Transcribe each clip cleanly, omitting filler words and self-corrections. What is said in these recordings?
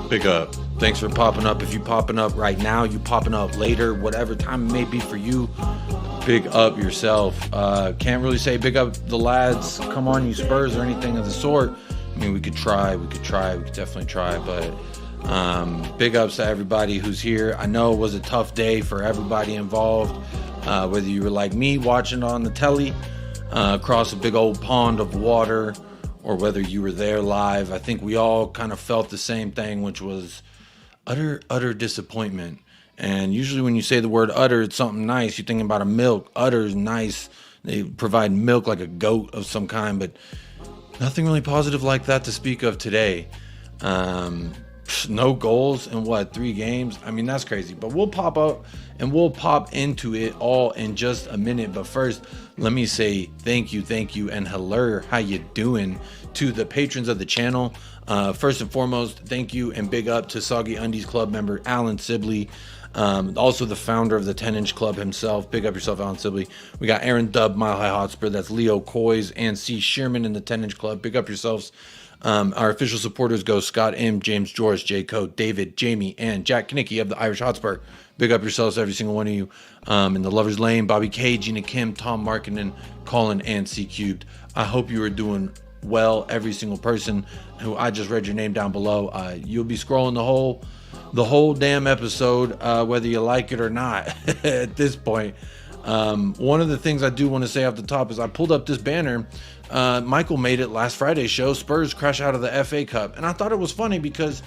Big up. Thanks for popping up. If you popping up right now, you popping up later, whatever time it may be for you, big up yourself. Can't really say big up the lads, come on you Spurs or anything of the sort. I mean, we could definitely try, but big ups to everybody who's here. I know it was a tough day for everybody involved, whether you were like me watching on the telly across a big old pond of water, or whether you were there live. I think we all kind of felt the same thing, which was utter disappointment. And usually when you say the word utter, it's something nice. You're thinking about a milk. Utter is nice. They provide milk like a goat of some kind, but nothing really positive like that to speak of today. No goals in 3 games? I mean, that's crazy. But we'll pop up and we'll pop into it all in just a minute. But first, let me say thank you, and hello, how you doing to the patrons of the channel. First and foremost, thank you and big up to Soggy Undies Club member Alan Sibley. Also the founder of the 10-inch club himself. Big up yourself, Alan Sibley. We got Aaron Dubb, Mile High Hotspur. That's Leo Coys and C. Shearman in the 10-inch club. Big up yourselves. Our official supporters go Scott M, James George, J. Code, David, Jamie, and Jack Knickie of the Irish Hotspur. Big up yourselves, every single one of you. In the Lover's Lane, Bobby K, Gina Kim, Tom Markinen, Colin, and C Cubed. I hope you are doing well, every single person who I just read your name down below. You'll be scrolling the whole damn episode, whether you like it or not at this point. One of the things I do want to say off the top is I pulled up this banner. Michael made it last Friday's show, Spurs crash out of the FA Cup. And I thought it was funny because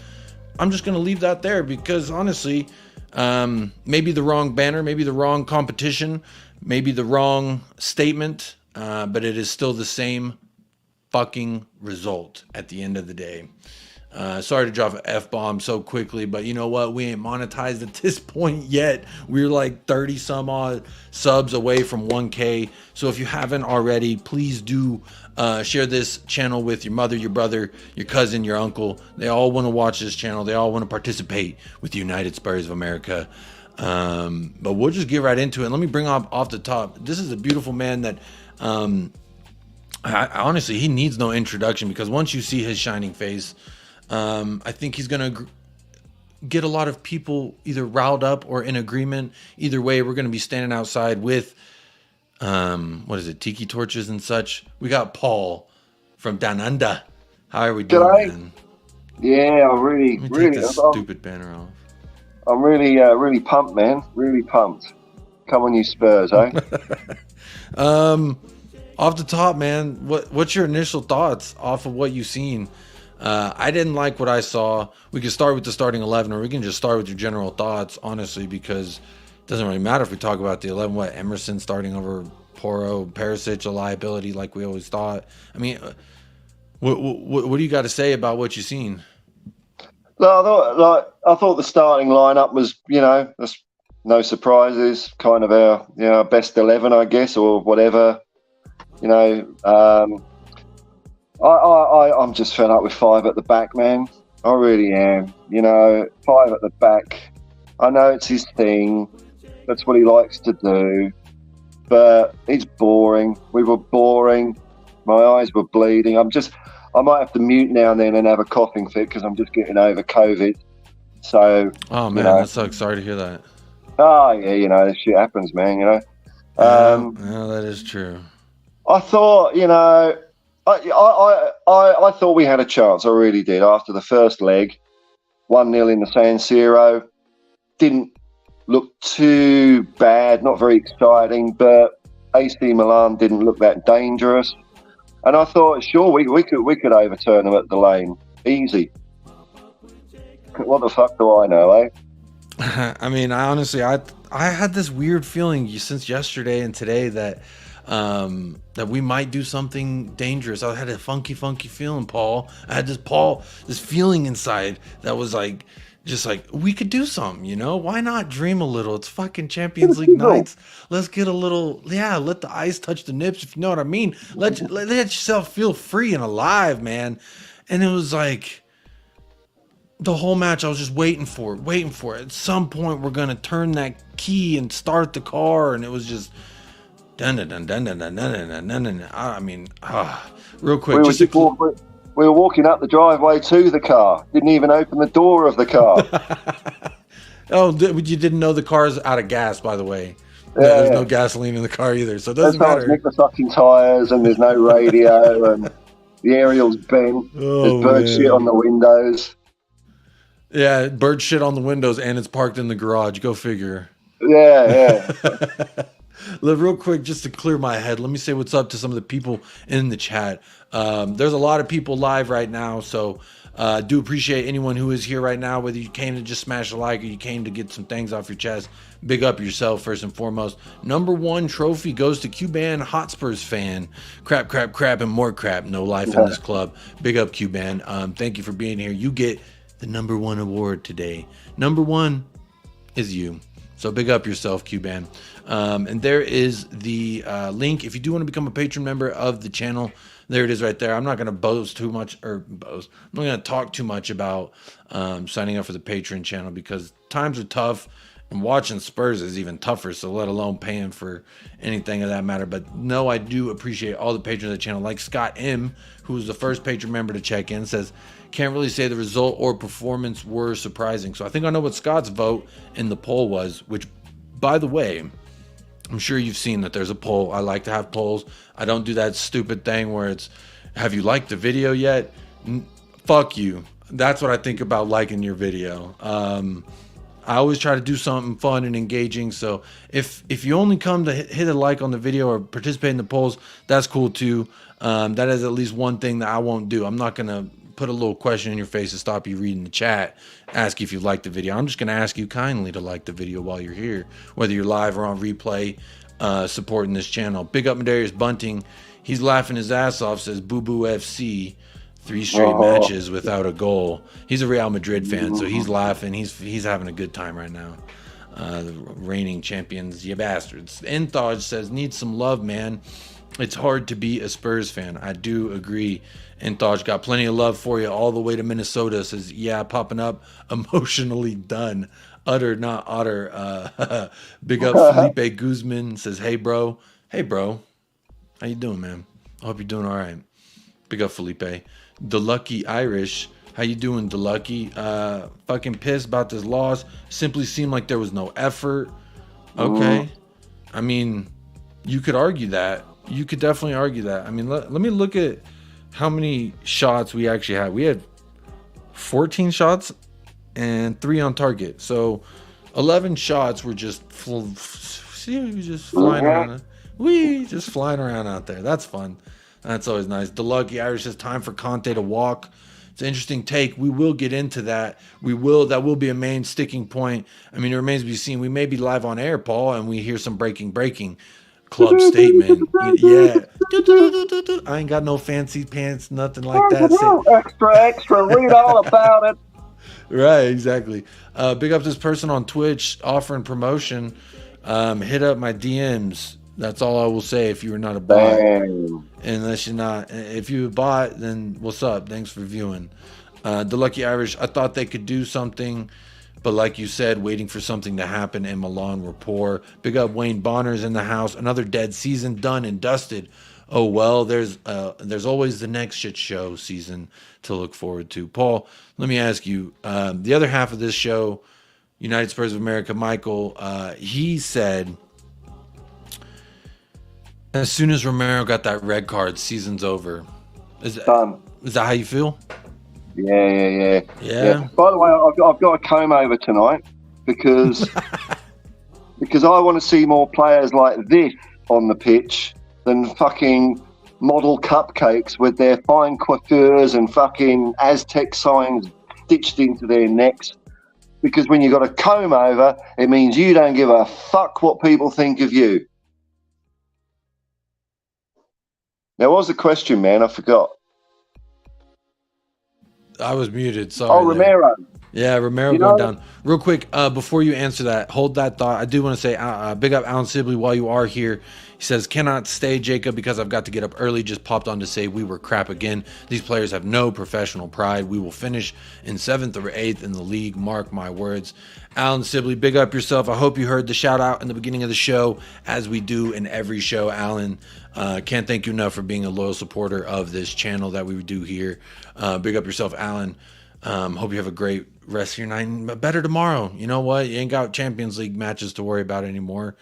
I'm just going to leave that there because honestly, maybe the wrong banner, maybe the wrong competition, maybe the wrong statement, but it is still the same fucking result at the end of the day. Sorry to drop an F-bomb so quickly, but you know what? We ain't monetized at this point yet. We're like 30 some odd subs away from 1K. So if you haven't already, please do share this channel with your mother, your brother, your cousin, your uncle. They all want to watch this channel. They all want to participate with the United Spurs of America. But we'll just get right into it. Let me bring up off the top. This is a beautiful man that honestly, he needs no introduction because once you see his shining face, I think he's going to get a lot of people either riled up or in agreement. Either way, we're going to be standing outside with, what is it, tiki torches and such. We got Paul from Down Under. How are we doing, man? Yeah, I'm really, Let me really. take this stupid banner off. I'm really, really pumped, man. Really pumped. Come on, you Spurs, eh? Off the top, man, what's your initial thoughts off of what you've seen? I didn't like what I saw. We can start with the starting 11, or we can just start with your general thoughts, honestly, because it doesn't really matter if we talk about the 11. What, Emerson starting over Porro, Perisic, a liability like we always thought. I mean, what do you got to say about what you've seen? No, I thought the starting lineup was, there's no surprises. Kind of our, best 11, I guess, or whatever. I'm just fed up with 5 at the back, man. I really am. 5 at the back. I know it's his thing. That's what he likes to do. But it's boring. We were boring. My eyes were bleeding. I might have to mute now and then and have a coughing fit because I'm just getting over COVID. So. Oh man, that sucks. Sorry to hear that. Oh yeah, this shit happens, man. Yeah, that is true. I thought, I thought we had a chance. I really did. After the first leg, 1-0 in the San Siro, didn't look too bad, not very exciting, but AC Milan didn't look that dangerous. And I thought, sure, we could overturn them at the Lane, easy. What the fuck do I know, eh? I mean, I had this weird feeling since yesterday and today that we might do something dangerous. I had a funky feeling, Paul. I had this feeling inside that was like, just like we could do something, you know? Why not dream a little? It's fucking Champions League nights. Let's get a little, yeah. Let the ice touch the nips, if you know what I mean. Let yourself feel free and alive, man. And it was like the whole match. I was just waiting for it. At some point, we're gonna turn that key and start the car, and it was just dun dun dun dun dun dun dun dun dun dun. I mean, real quick, we were walking up the driveway to the car. Didn't even open the door of the car. Oh, you didn't know the car's out of gas, by the way. There's no gasoline in the car either, so it doesn't matter. Nick the fucking tires, and there's no radio, and the aerial's bent. There's bird shit on the windows. Yeah, bird shit on the windows, and it's parked in the garage. Go figure. Yeah. Real quick, just to clear my head, let me say what's up to some of the people in the chat. There's a lot of people live right now, so do appreciate anyone who is here right now, whether you came to just smash a like or you came to get some things off your chest. Big up yourself first and foremost. #1 trophy goes to Cuban Hotspurs fan. Crap, and more crap. No life in this club. Big up, Cuban. Thank you for being here. You get the #1 award today. #1 is you. So big up yourself, Cuban. And there is the link. If you do want to become a patron member of the channel, there it is right there. I'm not going to boast too much, I'm not going to talk too much about signing up for the Patreon channel because times are tough and watching Spurs is even tougher. So let alone paying for anything of that matter. But no, I do appreciate all the patrons of the channel, like Scott M, who was the first patron member to check in, says, can't really say the result or performance were surprising. So I think I know what Scott's vote in the poll was, which, by the way, I'm sure you've seen that there's a poll. I like to have polls. I don't do that stupid thing where it's, have you liked the video yet? Fuck you. That's what I think about liking your video. I always try to do something fun and engaging. So if you only come to hit a like on the video or participate in the polls, that's cool too. That is at least one thing that I won't do. I'm not going to put a little question in your face to stop you reading the chat, ask you if you liked the video. I'm just going to ask you kindly to like the video while you're here, whether you're live or on replay, supporting this channel. Big up Medarius Bunting. He's laughing his ass off, says Boo Boo FC. 3 straight matches without a goal. He's a Real Madrid fan, so he's laughing. He's having a good time right now. The reigning champions, you bastards. Enthoj says, need some love, man. It's hard to be a Spurs fan. I do agree. Enthoj got plenty of love for you all the way to Minnesota. Says, yeah, popping up, emotionally done. Utter, not otter. Big up Felipe Guzman. Says, hey, bro. Hey, bro. How you doing, man? I hope you're doing all right. Big up Felipe. The Lucky Irish. How you doing, The Lucky? Fucking pissed about this loss. Simply seemed like there was no effort. Okay. I mean, you could argue that. You could definitely argue that. I mean, let me look at how many shots we actually had. We had 14 shots and 3 on target. So 11 shots were just flying around. Just flying around out there. That's fun. That's always nice. The Lucky Irish says time for Conte to walk. It's an interesting take. We will get into that. That will be a main sticking point. I mean, it remains to be seen. We may be live on air, Paul, and we hear some breaking club statement. Yeah. I ain't got no fancy pants, nothing like that. Extra, read all about it. Right, exactly. Big up this person on Twitch offering promotion. Hit up my DMs. That's all I will say if you are not a bot. Unless you're not. If you're a bot, then what's up? Thanks for viewing. The Lucky Irish, I thought they could do something, but like you said, waiting for something to happen in Milan were poor. Big up Wayne Bonner's in the house. Another dead season done and dusted. Oh, well, there's always the next shit show season to look forward to. Paul, let me ask you, the other half of this show, United Spurs of America, Michael, he said, as soon as Romero got that red card, season's over. Is that how you feel? Yeah. By the way, I've got a comb over tonight because because I want to see more players like this on the pitch than fucking model cupcakes with their fine coiffures and fucking Aztec signs stitched into their necks. Because when you've got a comb over, it means you don't give a fuck what people think of you. There was a question, man. I forgot. I was muted. Sorry. Oh, Romero. Yeah, Romero You going know, down. Real quick, before you answer that, hold that thought. I do want to say, big up Alan Sibley while you are here. He says, cannot stay, Jacob, because I've got to get up early. Just popped on to say we were crap again. These players have no professional pride. We will finish in 7th or 8th in the league. Mark my words. Alan Sibley, big up yourself. I hope you heard the shout out in the beginning of the show, as we do in every show, Alan. Can't thank you enough for being a loyal supporter of this channel that we do here. Big up yourself, Alan. Hope you have a great rest of your night. But better tomorrow. You know what? You ain't got Champions League matches to worry about anymore.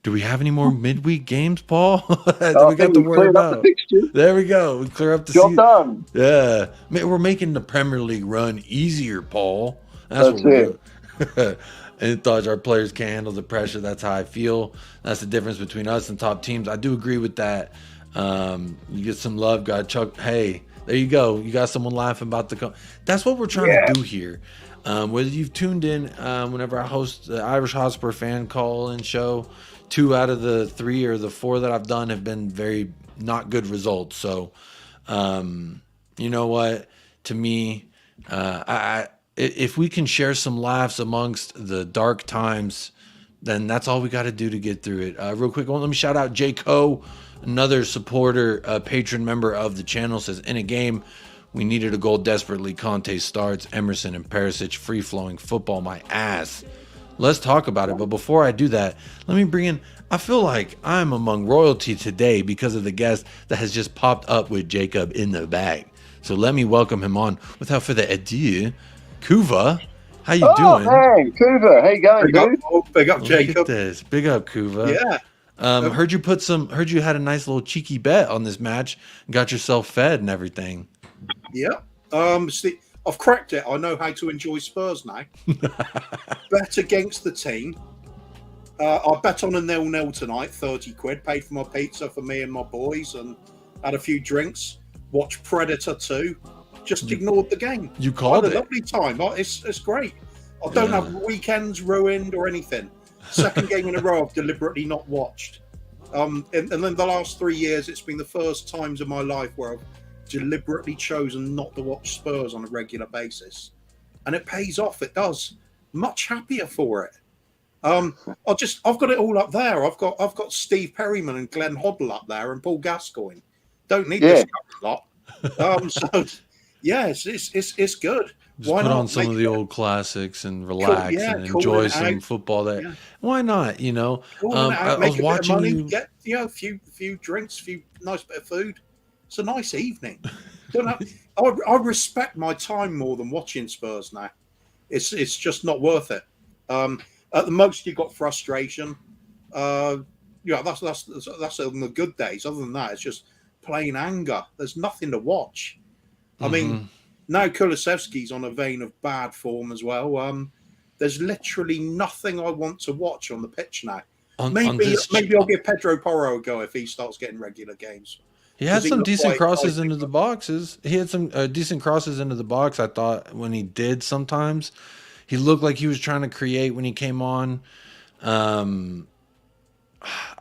Do we have any more midweek games, Paul? That we got to worry about? There we go. We clear up the Job done. Yeah. Man, we're making the Premier League run easier, Paul. That's what we're doing. And thought our players can't handle the pressure. That's how I feel. That's the difference between us and top teams. I do agree with that. You get some love, got Chuck. Hey, there you go. You got someone laughing about that's what we're trying to do here. Whether you've tuned in whenever I host the Irish Hotspur fan call and show, 2 out of the 3 or the 4 that I've done have been very not good results. So, you know what? To me, if we can share some laughs amongst the dark times, then that's all we got to do to get through it. Real quick, let me shout out J. Co., another supporter, patron member of the channel, says, in a game, we needed a goal desperately. Conte starts, Emerson and Perisic, free-flowing football, my ass. Let's talk about it. But before I do that, let me bring in, I feel like I'm among royalty today because of the guest that has just popped up with Jacob in the bag. So let me welcome him on. Without further ado, Kuva, how you doing? Hey, Kuva, how you going, dude? Big up, Jacob. Look at this. Big up, Kuva. Yeah. Heard you had a nice little cheeky bet on this match, got yourself fed and everything. Yeah. See, I've cracked it. I know how to enjoy Spurs now. Bet against the team. I bet on a 0-0 tonight, 30 quid. Paid for my pizza for me and my boys and had a few drinks. Watched Predator 2. Just ignored the game. You called it. A lovely time. It's great. I don't have weekends ruined or anything. Second game in a row I've deliberately not watched. And then the last 3 years, it's been the first times in my life where I've deliberately chosen not to watch Spurs on a regular basis. And it pays off. It does. Much happier for it. I've got it all up there. I've got Steve Perryman and Glenn Hoddle up there and Paul Gascoigne. Don't need this lot. So yeah, it's good. Just put on some of the old classics and relax and enjoy some football. Why not? You know, I was watching you get a few drinks, few nice bit of food. It's a nice evening. I respect my time more than watching Spurs now. It's just not worth it. At the most, you got frustration. That's on the good days. Other than that, it's just plain anger. There's nothing to watch. I mean, now Kulusevski's on a vein of bad form as well. There's literally nothing I want to watch on the pitch now. Maybe I'll give Pedro Porro a go if he starts getting regular games. He had some decent crosses into the boxes. He had some decent crosses into the box, I thought, when he did sometimes. He looked like he was trying to create when he came on.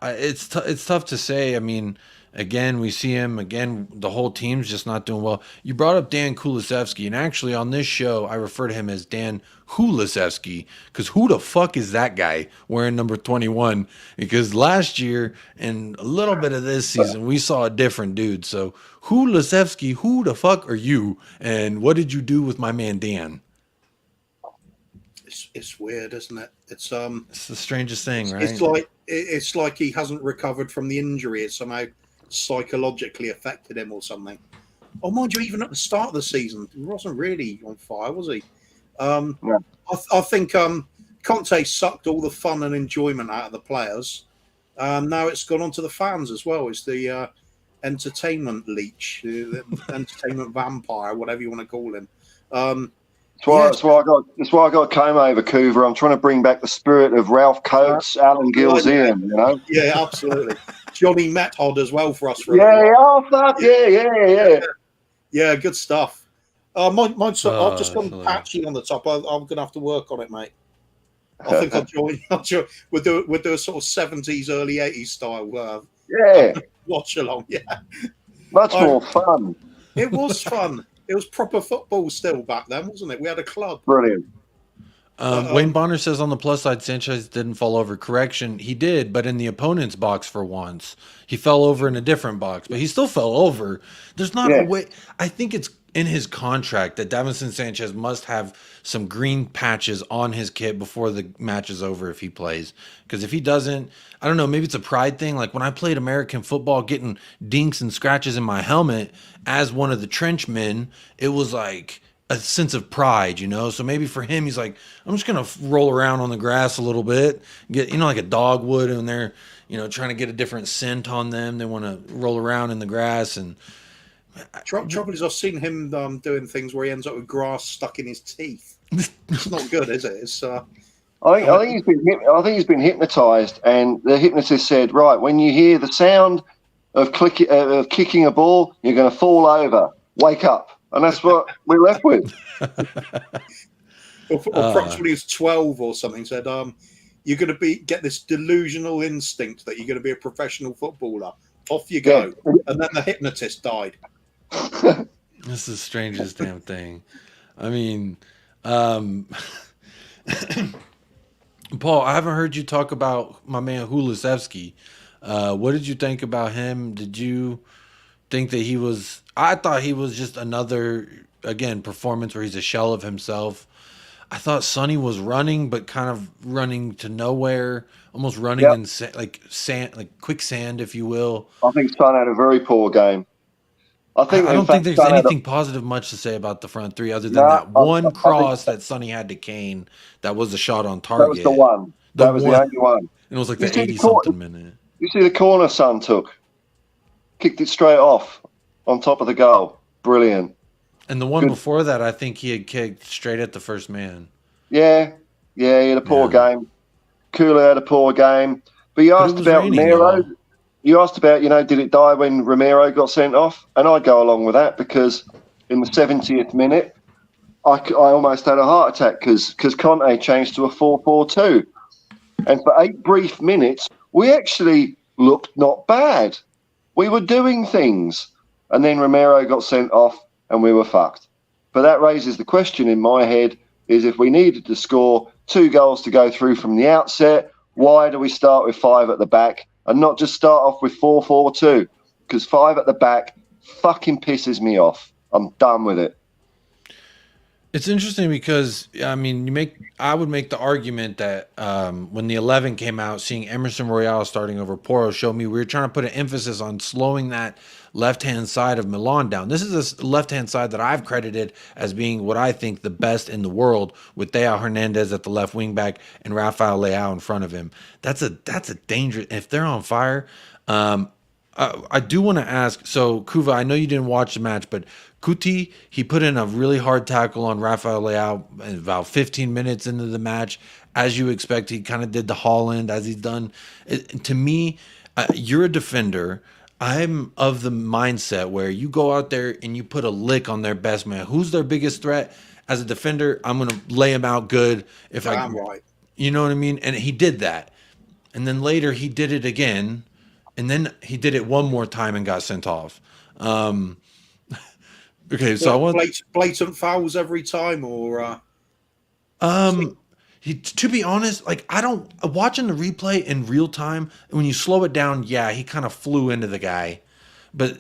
It's tough to say. I mean, again, we see him. Again, the whole team's just not doing well. You brought up Dan Kulusevski, and actually on this show, I refer to him as Dan Hulisevsky, because who the fuck is that guy wearing number 21? Because last year and a little bit of this season, we saw a different dude. So Hulisevsky, who the fuck are you? And what did you do with my man Dan? It's weird, isn't it? It's the strangest thing, right? It's like he hasn't recovered from the injury. It somehow psychologically affected him or something. Oh, mind you, even at the start of the season, he wasn't really on fire, was he? I think Conte sucked all the fun and enjoyment out of the players. Now it's gone on to the fans as well. It's the entertainment leech, the entertainment vampire, whatever you want to call him. That's why I got came over, Coover. I'm trying to bring back the spirit of Ralph Coates, Alan Gill's Ian, you know? Yeah, absolutely. Johnny Method as well for us. Yeah, good stuff. Mine's I've just gone patchy on the top. I'm going to have to work on it, mate. I think I'll join. We'll do a sort of 70s, early 80s style watch along. Yeah. Much more fun. It was fun. It was proper football still back then, wasn't it? We had a club. Brilliant. Wayne Bonner says on the plus side, Sanchez didn't fall over. Correction, he did, but in the opponent's box for once. He fell over in a different box, but he still fell over. There's not a way. I think it's in his contract that Davinson Sanchez must have some green patches on his kit before the match is over if he plays. Because if he doesn't, I don't know, maybe it's a pride thing. Like when I played American football, getting dinks and scratches in my helmet as one of the trench men, it was like a sense of pride, you know? So maybe for him, he's like, I'm just going to roll around on the grass a little bit, get, you know, like a dog would when they're, you know, trying to get a different scent on them. They want to roll around in the grass. And trouble is, I've seen him doing things where he ends up with grass stuck in his teeth. It's not good, is it? It's I think he's been hypnotized, and the hypnotist said, right, when you hear the sound of kicking a ball, you're going to fall over. Wake up. And that's what we're left with. or perhaps when he was 12 or something, said, you're going to get this delusional instinct that you're going to be a professional footballer. Off you go. Yeah. And then the hypnotist died. This is the strangest damn thing. I mean, Paul, I haven't heard you talk about my man Kulusevski. What did you think about him? Did you think that he was... I thought he was just another, again, performance where he's a shell of himself. I thought Sonny was running, but kind of running to nowhere, almost running in like quicksand, if you will. I think Son had a very poor game. I don't think there's anything positive much to say about the front three other than that one cross that Sonny had to Kane. That was a shot on target. That was the one. That was the only one. And it was like the 80-something minute. You see the corner Son took? Kicked it straight off. On top of the goal. Brilliant. And the one before that, I think he had kicked straight at the first man. Yeah. He had a poor game. Kula had a poor game. But you asked about Romero. You asked about, did it die when Romero got sent off? And I'd go along with that because in the 70th minute, I almost had a heart attack because Conte changed to a 4-4-2. And for 8 brief minutes, we actually looked not bad. We were doing things. And then Romero got sent off and we were fucked. But that raises the question in my head is if we needed to score 2 goals to go through from the outset, why do we start with 5 at the back and not just start off with 4-4-2? Because 5 at the back fucking pisses me off. I'm done with it. It's interesting because, I mean, I would make the argument that when the 11 came out, seeing Emerson Royale starting over Porro showed me we were trying to put an emphasis on slowing that left-hand side of Milan down. This is a left-hand side that I've credited as being what I think the best in the world with Theo Hernandez at the left wing back and Rafael Leao in front of him. That's a dangerous... If they're on fire... I do want to ask, so Kuva, I know you didn't watch the match, but Kuti, he put in a really hard tackle on Rafael Leao about 15 minutes into the match. As you expect, he kind of did the Holland as he's done. To me, you're a defender. I'm of the mindset where you go out there and you put a lick on their best man. Who's their biggest threat? As a defender, I'm going to lay him out good. I'm right. You know what I mean? And he did that. And then later he did it again. And then he did it one more time and got sent off. Okay, so I want blatant fouls every time, or to be honest, like watching the replay in real time. When you slow it down, yeah, he kind of flew into the guy, but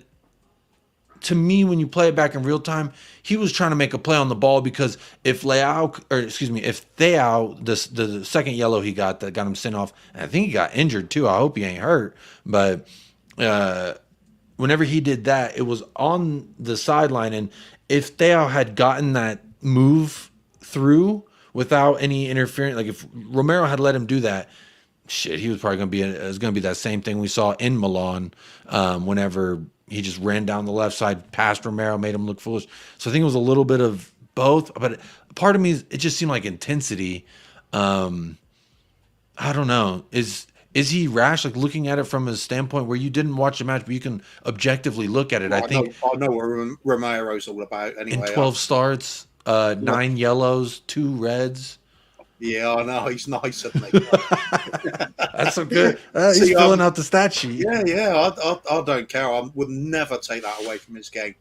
to me, when you play it back in real time, he was trying to make a play on the ball because if Theo, the second yellow he got that got him sent off, and I think he got injured too. I hope he ain't hurt. But whenever he did that, it was on the sideline. And if Theo had gotten that move through without any interference, like if Romero had let him do that, shit, he was probably going to be, it was going to be that same thing we saw in Milan whenever he just ran down the left side past Romero, made him look foolish. So I think it was a little bit of both, but part of me, it just seemed like intensity. I don't know. Is he rash? Like looking at it from a standpoint where you didn't watch the match, but you can objectively look at it. I think I know what Romero's all about anyway. In 12 starts, 9 yellows, 2 reds. Yeah, I know. He's nice, isn't he? That's so good. He's filling out the stat sheet. Yeah. I don't care. I would never take that away from his game.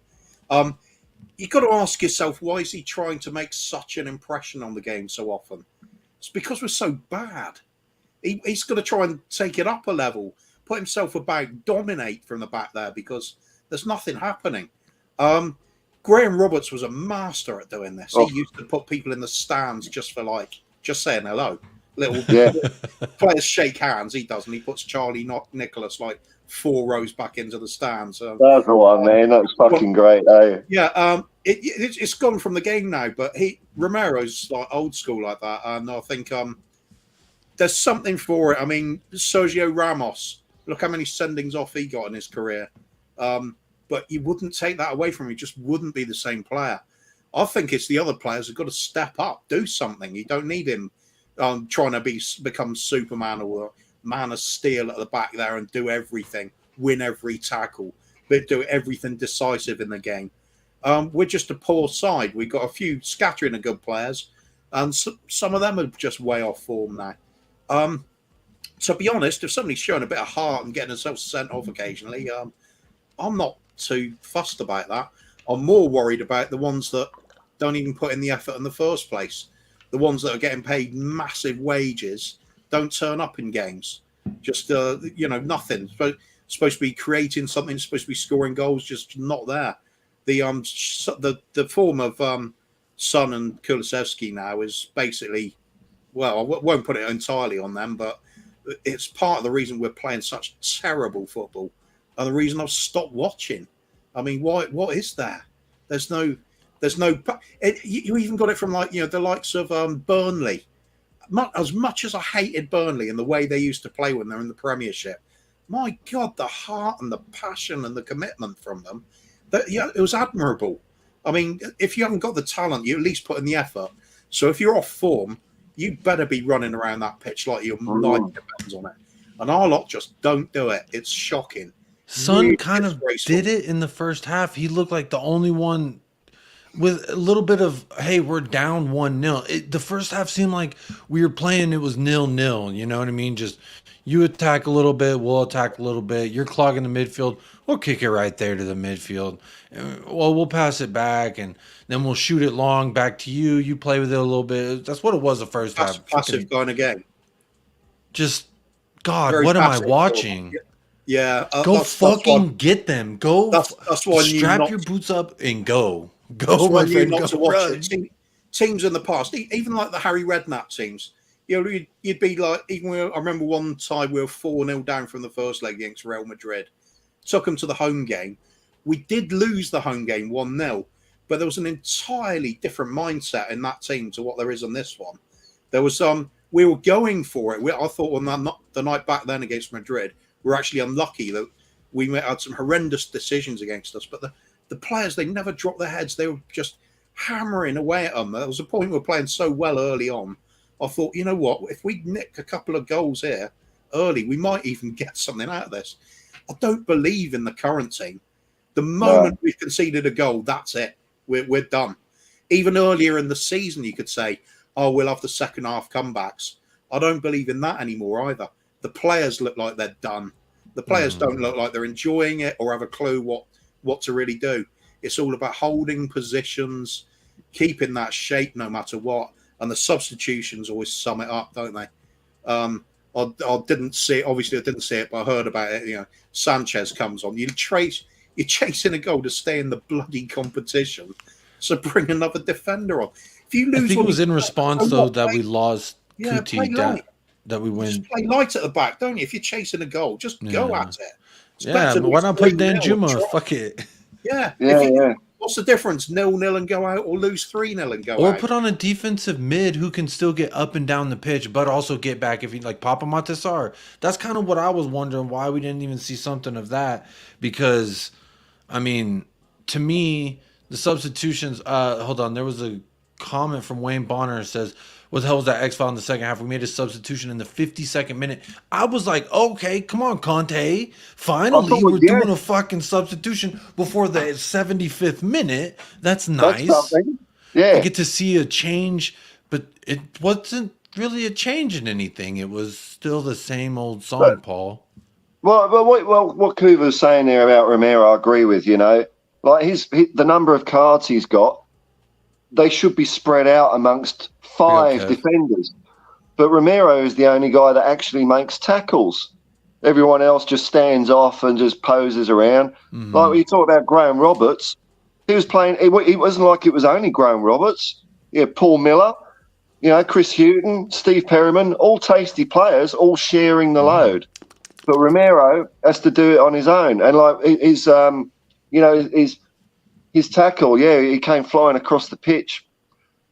you've got to ask yourself, why is he trying to make such an impression on the game so often? It's because we're so bad. He's got to try and take it up a level, put himself about, dominate from the back there, because there's nothing happening. Graham Roberts was a master at doing this. He used to put people in the stands just for just saying hello. Little players shake hands. He doesn't. He puts Charlie Nicholas 4 rows back into the stands. That's the one, man. That's fucking great, eh? Yeah, it's gone from the game now, but Romero's old school like that, and I think there's something for it. I mean, Sergio Ramos, look how many sendings off he got in his career, but you wouldn't take that away from him. He just wouldn't be the same player. I think it's the other players who've got to step up, do something. You don't need him trying to become Superman or man of steel at the back there and do everything, win every tackle, but do everything decisive in the game. We're just a poor side. We've got a few scattering of good players, and some of them are just way off form now. To be honest, if somebody's showing a bit of heart and getting themselves sent off occasionally, I'm not too fussed about that. I'm more worried about the ones that don't even put in the effort in the first place. The ones that are getting paid massive wages don't turn up in games. Just nothing. Supposed to be creating something, supposed to be scoring goals, just not there. The form of Son and Kulusevski now is basically, well, I won't put it entirely on them, but it's part of the reason we're playing such terrible football, and the reason I've stopped watching. I mean, what is there? There's no. You even got it from the likes of Burnley. As much as I hated Burnley and the way they used to play when they're in the Premiership, my God, the heart and the passion and the commitment from them, it was admirable. I mean, if you haven't got the talent, you at least put in the effort. So if you're off form, you better be running around that pitch like your life depends on it. And our lot just don't do it. It's shocking. Son really kind of did it in the first half. He looked like the only one with a little bit of, hey, we're down 1-0. The first half seemed like we were playing, it was 0-0. You know what I mean? Just you attack a little bit, we'll attack a little bit. You're clogging the midfield, we'll kick it right there to the midfield. Well, we'll pass it back, and then we'll shoot it long back to you. You play with it a little bit. That's what it was the first half. Passive kind of game. Just, God, very what am I watching? Yeah. Go fucking get them. Go that's why strap your boots up and go. Go, my friend, go. Teams in the past, even like the Harry Redknapp teams, you'd be like, I remember one time we were 4-0 down from the first leg against Real Madrid. Took them to the home game. We did lose the home game 1-0, but there was an entirely different mindset in that team to what there is on this one. There was we were going for it. I thought on the night back then against Madrid, we were actually unlucky that we had some horrendous decisions against us, but the players, they never dropped their heads. They were just hammering away at them. There was a point we were playing so well early on. I thought, you know what? If we nick a couple of goals here early, we might even get something out of this. I don't believe in the current team. The moment we've conceded a goal, that's it. We're done. Even earlier in the season, you could say, oh, we'll have the second half comebacks. I don't believe in that anymore either. The players look like they're done. The players don't look like they're enjoying it or have a clue what to really do. It's all about holding positions, keeping that shape no matter what, and the substitutions always sum it up, don't they? I didn't see it. Obviously, I didn't see it, but I heard about it. Sanchez comes on. You're chasing a goal to stay in the bloody competition, so bring another defender on. If you lose, I think it was in response though that we lost Kuti, that we win. Just play light at the back, don't you? If you're chasing a goal, just go at it. But why not put Danjuma? Fuck it. Yeah. What's the difference? 0-0 and go out, or lose 3-0 and go out? Or put on a defensive mid who can still get up and down the pitch, but also get back if you like Papa Matasar. That's kind of what I was wondering, why we didn't even see something of that. Because, I mean, to me, the substitutions. Hold on, there was a comment from Wayne Bonner that says, what the hell was that X-File in the second half? We made a substitution in the 52nd minute. I was like, okay, come on, Conte. Finally, we're doing a fucking substitution before the 75th minute. That's nice. I get to see a change, but it wasn't really a change in anything. It was still the same old song, Paul. Well, what Kuva's saying there about Romero, I agree with, Like the number of cards he's got, they should be spread out amongst 5 defenders. But Romero is the only guy that actually makes tackles. Everyone else just stands off and just poses around. Mm-hmm. Like when you talk about Graham Roberts, he was playing. It wasn't like it was only Graham Roberts. Yeah, Paul Miller, Chris Hughton, Steve Perryman, all tasty players, all sharing the load. But Romero has to do it on his own. And like his tackle, he came flying across the pitch.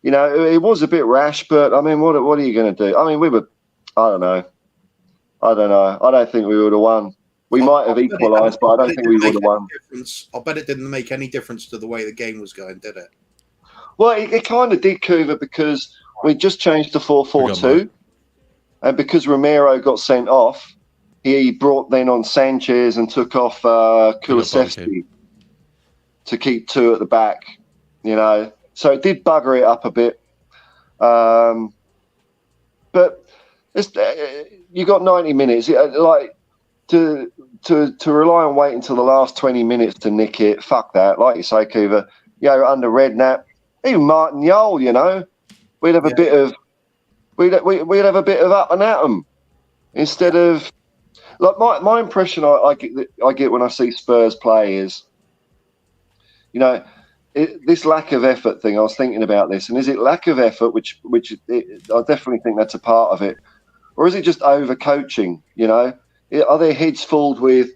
It was a bit rash, but I mean, what are you going to do? I mean, I don't know. I don't think we would have won. We might have equalised, but I don't think we would have won. I bet it didn't make any difference to the way the game was going, did it? Well, it kind of did, Kuva, because we just changed to 4-4-2. And because Romero got sent off, he brought then on Sanchez and took off Kulusevski to keep 2 at the back, So it did bugger it up a bit. But you got 90 minutes. Like to rely on waiting until the last 20 minutes to nick it, fuck that. Like you say, Kuva, under Redknapp, even Martin Yole, we'd have a bit of we'd have a bit of up and at 'em instead of like my impression I get when I see Spurs play is, this lack of effort thing. I was thinking about this, and is it lack of effort, which I definitely think that's a part of it, or is it just over coaching? Are their heads filled with,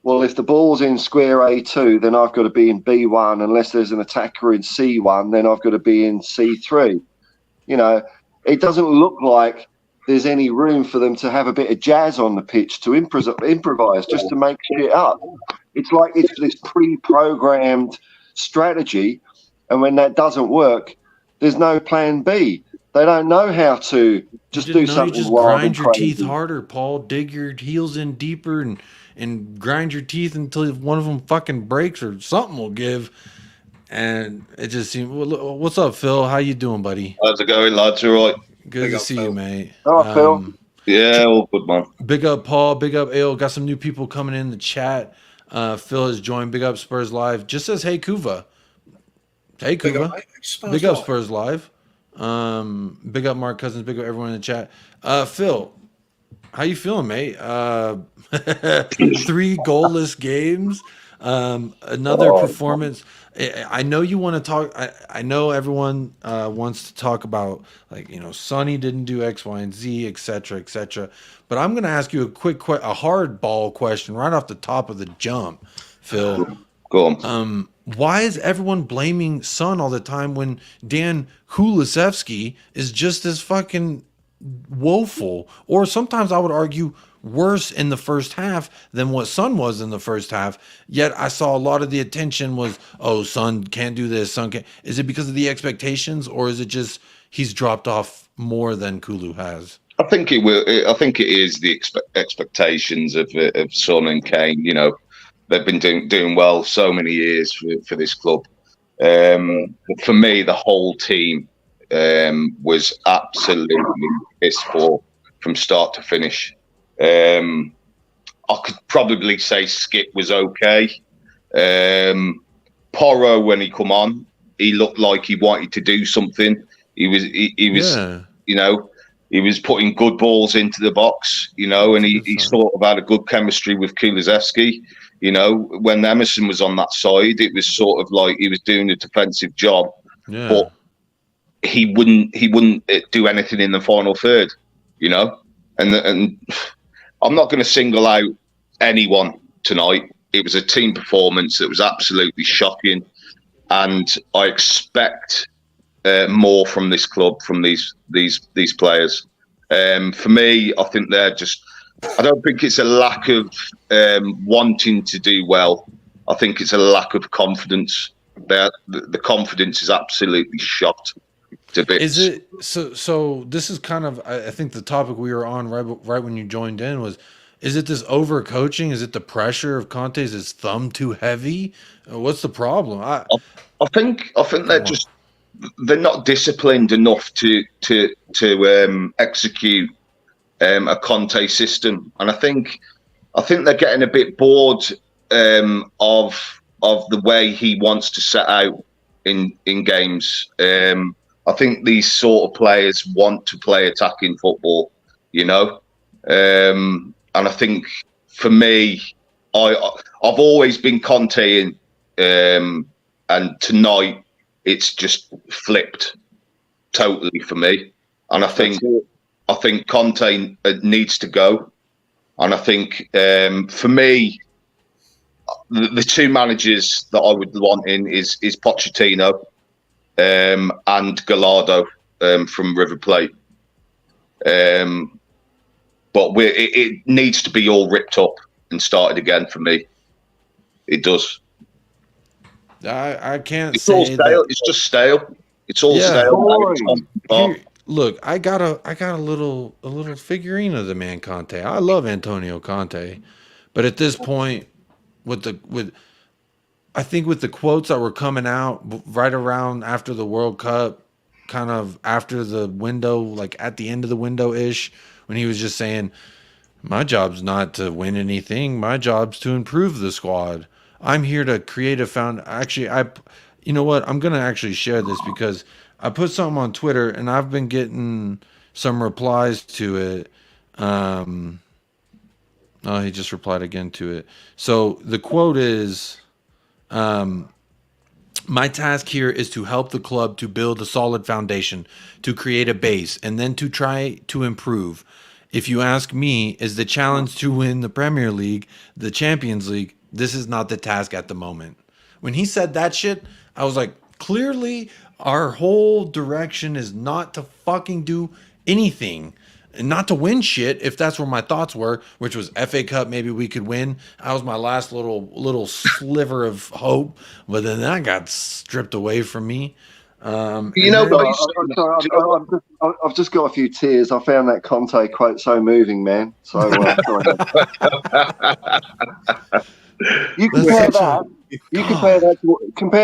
well, if the ball's in square A2, then I've got to be in B1. Unless there's an attacker in C1, then I've got to be in C3. It doesn't look like there's any room for them to have a bit of jazz on the pitch to improvise, just to make shit up. It's like it's this pre-programmed strategy, and when that doesn't work, there's no plan B. They don't know how to just do something. You just grind your teeth harder, Paul. Dig your heels in deeper and grind your teeth until one of them fucking breaks or something will give. And it just seems. What's up, Phil? How you doing, buddy? How's it going, lads? All right. Good to see you, mate. Oh, Phil. Yeah, all good, man. Big up, Paul. Big up, Ale. Got some new people coming in the chat. Phil has joined. Big up, Spurs Live. Just says, hey, Kuva. Hey, Kuva. Big up, Spurs Live. Big up, Mark Cousins. Big up, everyone in the chat. Phil, how you feeling, mate? 3 goalless games. Another performance. I know you want to talk. I know everyone wants to talk about, like, Sonny didn't do X, Y, and Z, etc., etc. But I'm going to ask you a hardball question right off the top of the jump, Phil. Go on. Why is everyone blaming Son all the time when Dan Kulusevski is just as fucking woeful, or sometimes I would argue worse in the first half than what Son was in the first half? Yet I saw a lot of the attention was, oh, Son can't do this, Son can't. Is it because of the expectations, or is it just he's dropped off more than Kulu has? I think it will. I think it is the expectations of Son and KANE. They've been doing well so many years for this club. But for me, the whole team was absolutely piss poor from start to finish. I could probably say Skip was okay. Porro, when he come on, he looked like he wanted to do something. He was, he was putting good balls into the box, and he sort of had a good chemistry with Kulusevski. When Emerson was on that side, it was sort of like he was doing a defensive job, but he wouldn't do anything in the final third, And I'm not going to single out anyone tonight. It was a team performance that was absolutely shocking, and I expect more from this club, from these players. For me, I think they're just. I don't think it's a lack of wanting to do well. I think it's a lack of confidence. The confidence is absolutely shot to bits. Is it so? This is kind of, I think, the topic we were on right when you joined in was. Is it this over coaching? Is it the pressure of Conte? Is his thumb too heavy? What's the problem? I think they're not disciplined enough to execute a Conte system, and I think they're getting a bit bored of of the way he wants to set out in games. I think these sort of players want to play attacking football, and I think for me, I've always been Conte, and tonight it's just flipped totally for me. And I think Conte needs to go. And I think for me, the two managers that I would want in is Pochettino and Gallardo from River Plate. But it needs to be all ripped up and started again for me. It does. I can't it's say all stale. that. It's just stale. It's all stale. Here, look, I got a little figurine of the man Conte. I love Antonio Conte, but at this point, I think with the quotes that were coming out right around after the World Cup, kind of after the window, like at the end of the window ish, when he was just saying, "My job's not to win anything. My job's to improve the squad. I'm here to create a Actually, you know what? I'm gonna actually share this because I put something on Twitter and I've been getting some replies to it. Oh, he just replied again to it. So the quote is, "My task here is to help the club to build a solid foundation, to create a base, and then to try to improve. If you ask me, is the challenge to win the Premier League, the Champions League? This is not the task at the moment." When he said that shit, I was like, clearly our whole direction is not to fucking do anything and not to win shit, if that's where my thoughts were, which was FA Cup, maybe we could win. That was my last little sliver of hope, but then that got stripped away from me. I've just got a few tears. I found that Conte quote so moving, man. So you compare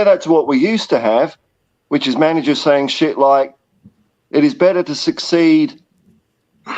that to what we used to have, which is managers saying shit like, "It is better to succeed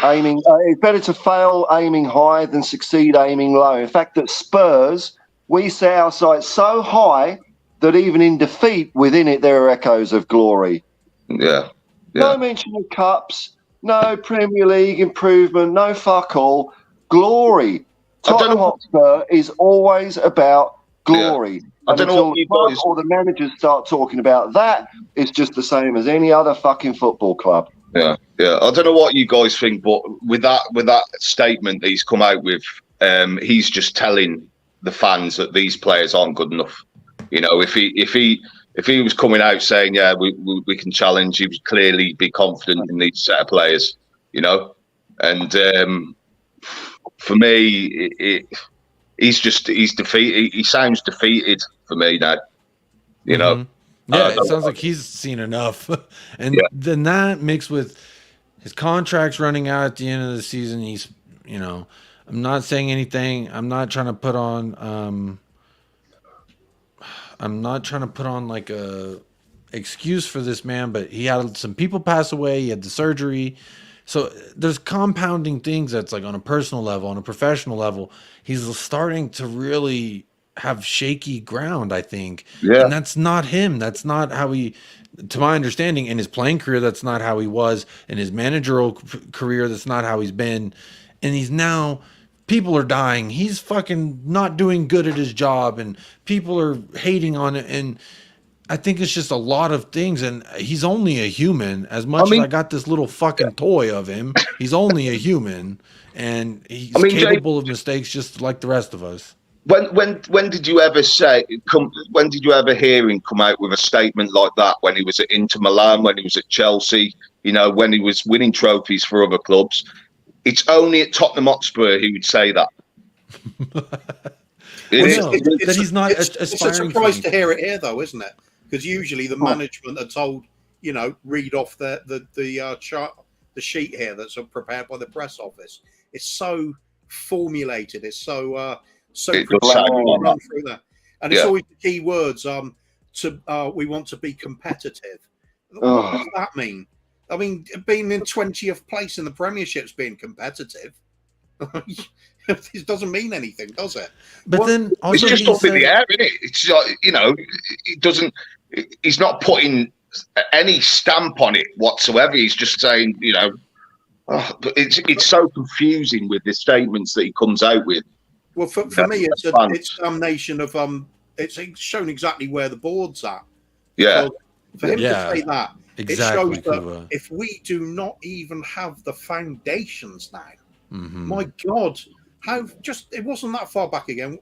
aiming. It's better to fail aiming high than succeed aiming low." In fact, at Spurs, we set our sights so high that even in defeat, within it, there are echoes of glory. Yeah. No mention of cups, no Premier League improvement, no fuck all. Glory. Tottenham Hotspur is always about glory. Yeah. I don't know what you guys... or the managers start talking about that, it's just the same as any other fucking football club. Yeah. I don't know what you guys think, but with that statement that he's come out with, he's just telling the fans that these players aren't good enough. If he was coming out saying, "Yeah, we can challenge," he would clearly be confident in these set of players. And for me, he's defeated. He sounds defeated for me now. Mm-hmm. Yeah, it sounds like he's seen enough. And then that mixed with his contract's running out at the end of the season. He's, I'm not saying anything. I'm not trying to put on like a excuse for this man, but he had some people pass away. He had the surgery. So there's compounding things that's like on a personal level, on a professional level. He's starting to really have shaky ground, I think. Yeah. And that's not him. That's not how he, to my understanding, in his playing career, that's not how he was. In his managerial career, that's not how he's been. And he's now, people are dying. He's fucking not doing good at his job, and people are hating on it. And I think it's just a lot of things. And he's only a human. As much as I got this little fucking toy of him, he's only a human. And he's capable of mistakes just like the rest of us. When did you ever when did you ever hear him come out with a statement like that? When he was at Inter Milan, when he was at Chelsea, when he was winning trophies for other clubs. It's only at Tottenham Hotspur he would say that. That he's not aspiring. It's a surprise to hear it here, though, isn't it? Because usually the management are told, read off the chart, the sheet here that's prepared by the press office. It's so formulated. It's so run through that, and it's always the key words. We want to be competitive. What does that mean? I mean, being in 20th place in the Premiership's being competitive. It doesn't mean anything, does it? But then also it's just up in the air, isn't it? It's like, it doesn't. He's not putting any stamp on it whatsoever. He's just saying, but it's so confusing with the statements that he comes out with. Well, for me, it's damnation of It's shown exactly where the board's at. Yeah. So for him to say that, exactly, it shows that if we do not even have the foundations now, my God, it wasn't that far back ago.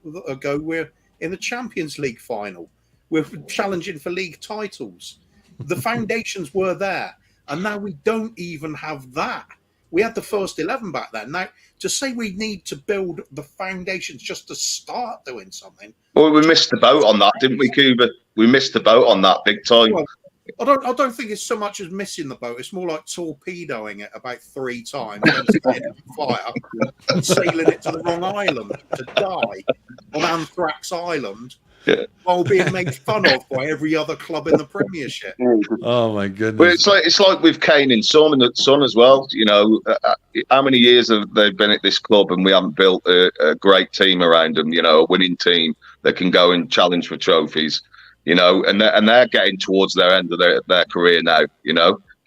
We're in the Champions League final. We're challenging for league titles. The foundations were there, and now we don't even have that. We had the first 11 back then. Now, to say we need to build the foundations just to start doing something. Well, we missed the boat on that, didn't we, Cuba? We missed the boat on that big time. Well, I don't think it's so much as missing the boat. It's more like torpedoing it about 3 times, and setting it on fire, and sailing it to the wrong island to die on Anthrax Island. Yeah. While being made fun of by every other club in the Premiership. Oh my goodness! Well, it's like with KANE and Son as well. How many years have they been at this club, and we haven't built a great team around them? A winning team that can go and challenge for trophies. And they're getting towards their end of their career now.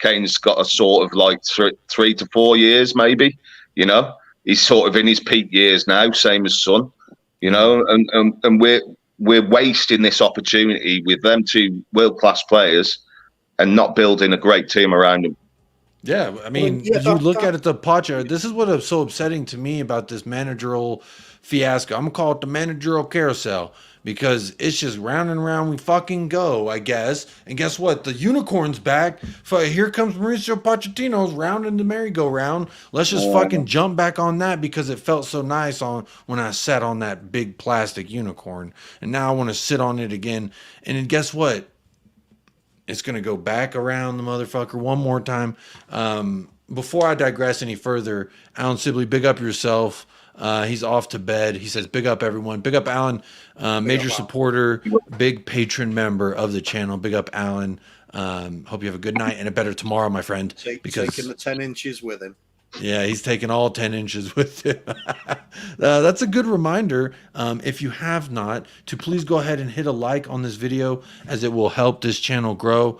KANE's got a sort of like 3 to 4 years, maybe. He's sort of in his peak years now, same as Son. And we're wasting this opportunity with them 2 world-class players and not building a great team around them. Yeah, I mean, you look at it, the Pacha. This is what is so upsetting to me about this managerial fiasco. I'm going to call it the managerial carousel because it's just round and round we fucking go, I guess. And guess what? The unicorn's back. Here comes Mauricio Pochettino's round in the merry-go-round. Let's just fucking jump back on that because it felt so nice when I sat on that big plastic unicorn. And now I want to sit on it again. And then guess what? It's going to go back around the motherfucker one more time. Before I digress any further, Alan Sibley, big up yourself. He's off to bed. He says, big up everyone. Big up Alan, major supporter, big patron member of the channel. Big up Alan. Hope you have a good night and a better tomorrow, my friend. Taking the 10 inches with him. Yeah, he's taking all 10 inches with him. That's a good reminder, if you have not, to please go ahead and hit a like on this video as it will help this channel grow.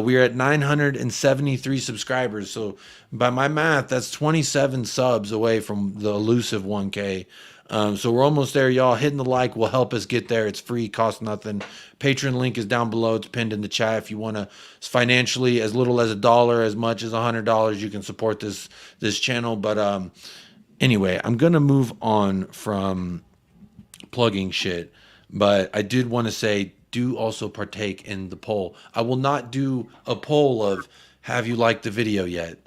We are at 973 subscribers. So by my math, that's 27 subs away from the elusive 1K. So we're almost there, y'all. Hitting the like will help us get there. It's free, costs nothing. Patreon link is down below. It's pinned in the chat. If you want to financially, as little as $1, as much as $100, you can support this channel. But anyway, I'm gonna move on from plugging shit. But I did want to say, do also partake in the poll. I will not do a poll of have you liked the video yet.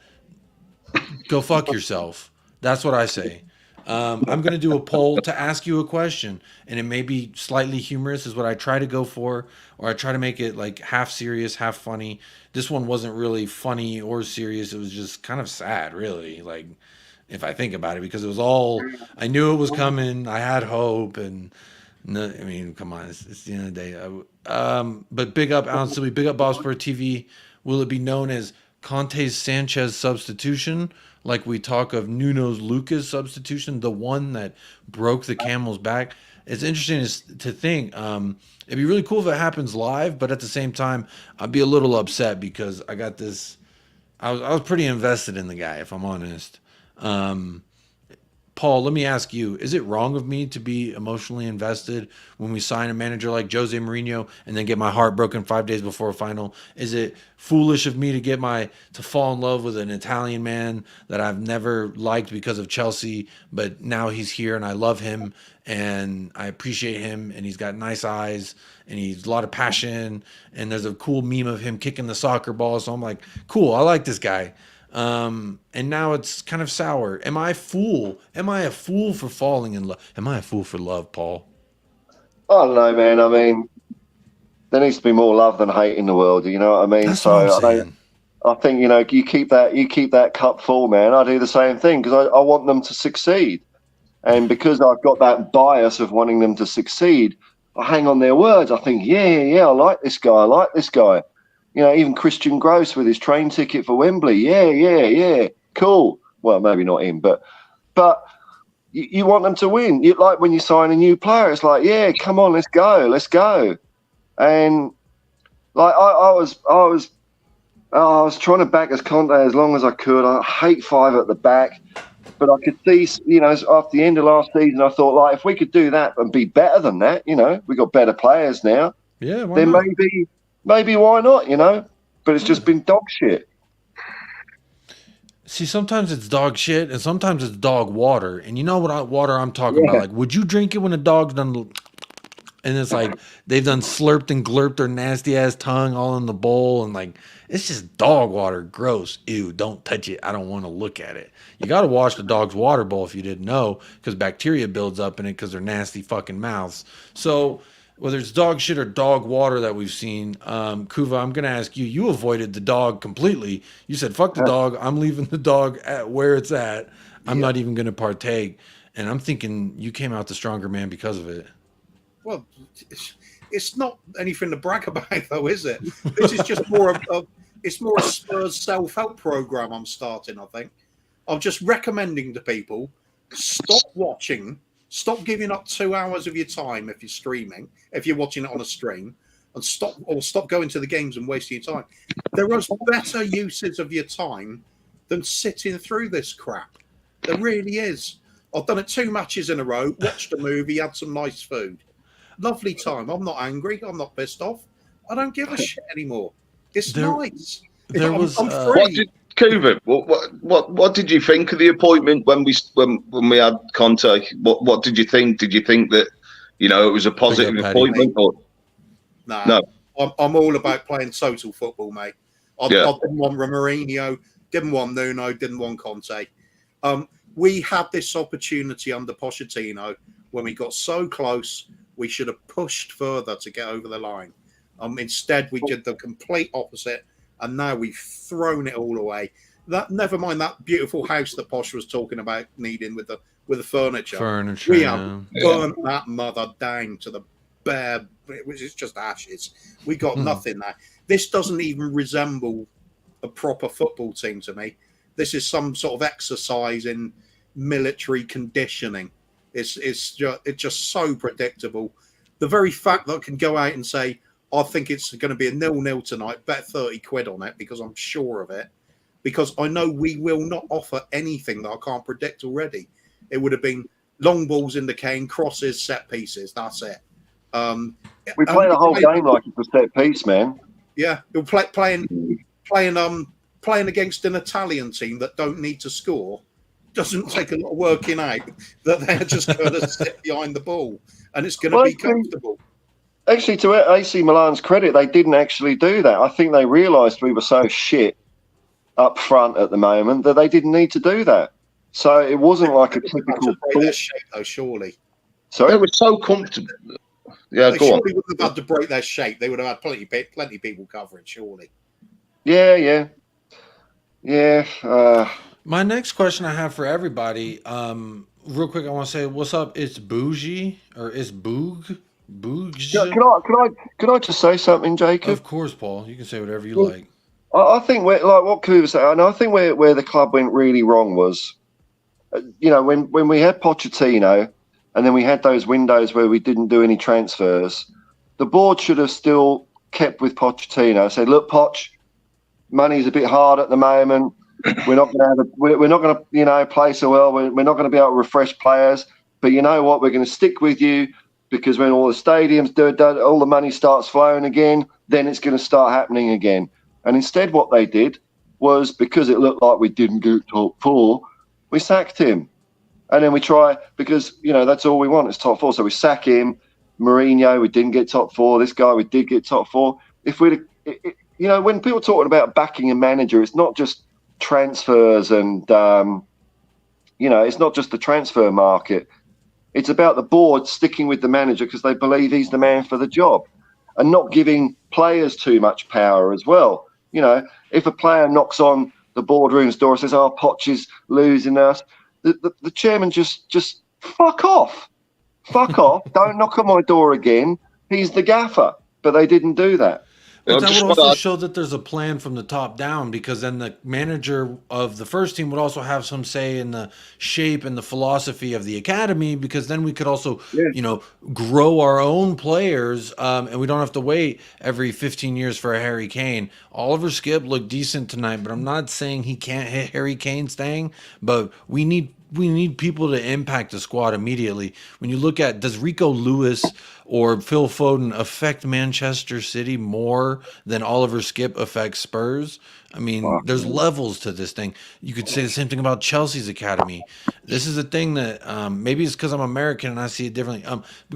Go fuck yourself. That's what I say. I'm going to do a poll to ask you a question, and it may be slightly humorous is what I try to go for, or I try to make it like half serious, half funny. This one wasn't really funny or serious. It was just kind of sad, really, like if I think about it, because it was all, I knew it was coming. I had hope, and no, I mean, come on, it's the end of the day. But big up Alan Silby, big up Hotspur TV. Will it be known as Conte's Sanchez substitution, like we talk of Nuno's Lucas substitution, the one that broke the camel's back? It's interesting to think. It'd be really cool if it happens live, but at the same time, I'd be a little upset because I got this. I was pretty invested in the guy, if I'm honest. Paul, let me ask you, is it wrong of me to be emotionally invested when we sign a manager like Jose Mourinho and then get my heart broken 5 days before a final? Is it foolish of me to fall in love with an Italian man that I've never liked because of Chelsea, but now he's here and I love him and I appreciate him and he's got nice eyes and he's a lot of passion and there's a cool meme of him kicking the soccer ball. So I'm like, cool, I like this guy. And now it's kind of sour. Am I a fool? Am I a fool for falling in love? Am I a fool for love, Paul? I don't know, man. I mean, there needs to be more love than hate in the world. You know what I mean? That's what I'm saying. I think, you keep that cup full, man. I do the same thing because I want them to succeed. And because I've got that bias of wanting them to succeed, I hang on their words. I think, yeah, I like this guy. Even Christian Gross with his train ticket for Wembley. Yeah. Cool. Well, maybe not him, but you want them to win. You like when you sign a new player, it's like, yeah, come on, let's go. And like I was trying to back as Conte as long as I could. I hate 5 at the back, but I could see, after the end of last season, I thought, like, if we could do that and be better than that, we got better players now. Yeah, why then not? maybe why not? But it's just been dog shit. See, sometimes it's dog shit, and sometimes it's dog water. And you know what water I'm talking about? Like, would you drink it when a dog's done? And it's like they've done slurped and glurped their nasty ass tongue all in the bowl, and like it's just dog water. Gross. Ew. Don't touch it. I don't want to look at it. You got to wash the dog's water bowl if you didn't know, because bacteria builds up in it because they're nasty fucking mouths. So whether it's dog shit or dog water that we've seen, Kuva, I'm gonna ask you. You avoided the dog completely. You said, "Fuck the dog. I'm leaving the dog at where it's at. I'm not even gonna partake." And I'm thinking you came out the stronger man because of it. Well, it's not anything to brag about, though, is it? This is just more it's more a Spurs self-help program I'm starting. I think I'm just recommending to people: stop watching. Stop giving up 2 hours of your time if you're streaming, if you're watching it on a stream, and stop going to the games and wasting your time. There are better uses of your time than sitting through this crap. There really is. I've done it 2 matches in a row, watched a movie, had some nice food. Lovely time. I'm not angry. I'm not pissed off. I don't give a shit anymore. It's nice. I'm free. Kuva, what did you think of the appointment when we had Conte? What did you think? Did you think that it was a positive appointment? Or? No, I'm all about playing total football, mate. I didn't want Mourinho, didn't want Nuno, didn't want Conte. We had this opportunity under Pochettino when we got so close. We should have pushed further to get over the line. Instead, we did the complete opposite. And now we've thrown it all away. Never mind that beautiful house that Posh was talking about needing with the furniture. We have burnt that mother down to the bare, which is just ashes. We got nothing there. This doesn't even resemble a proper football team to me. This is some sort of exercise in military conditioning. It's just so predictable. The very fact that I can go out and say, I think it's going to be a 0-0 tonight. Bet 30 quid on it because I'm sure of it. Because I know we will not offer anything that I can't predict already. It would have been long balls in the KANE, crosses, set pieces. That's it. We play the whole game like it's a set piece, man. Yeah, you're playing against an Italian team that don't need to score. Doesn't take a lot of working out. That they're just going to sit behind the ball, and it's going to be comfortable. Actually, to AC Milan's credit, they didn't actually do that. I think they realised we were so shit up front at the moment that they didn't need to do that. So it wasn't like a typical. Their shape, though, surely. Sorry, they were so comfortable. Yeah, they go on. Surely wouldn't have had to break their shape. They would have had plenty of people covering. Surely. Yeah. My next question I have for everybody, real quick, I want to say, what's up? It's Bougie or it's Boog. Can I just say something, Jacob? Of course, Paul. You can say whatever you like. I think like what Kuva said, and I think where the club went really wrong was, when we had Pochettino, and then we had those windows where we didn't do any transfers. The board should have still kept with Pochettino. Said, look, Poch, money's a bit hard at the moment. We're not going to play so well. We're not going to be able to refresh players. But you know what? We're going to stick with you. Because when all the stadiums do, all the money starts flowing again, then it's going to start happening again. And instead what they did was, because it looked like we didn't get top 4, we sacked him. And then we try, because, that's all we want is top 4. So we sack him. Mourinho, we didn't get top 4. This guy, we did get top 4. If we'd, when people are talking about backing a manager, it's not just transfers and, it's not just the transfer market. It's about the board sticking with the manager because they believe he's the man for the job and not giving players too much power as well. If a player knocks on the boardroom's door and says, oh, Poch is losing us, the chairman just fuck off. Fuck off. Don't knock on my door again. He's the gaffer. But they didn't do that. But that just would want also to show that there's a plan from the top down, because then the manager of the first team would also have some say in the shape and the philosophy of the academy, because then we could also, Yeah. grow our own players, and we don't have to wait every 15 years for a Harry Kane. Oliver Skip looked decent tonight, but I'm not saying he can't hit Harry Kane staying, but we need people to impact the squad immediately. When you look at, does Rico Lewis or Phil Foden affect Manchester City more than Oliver Skip affects Spurs? I mean, there's levels to this thing. You could say the same thing about Chelsea's academy. This is a thing that maybe it's because I'm American and I see it differently.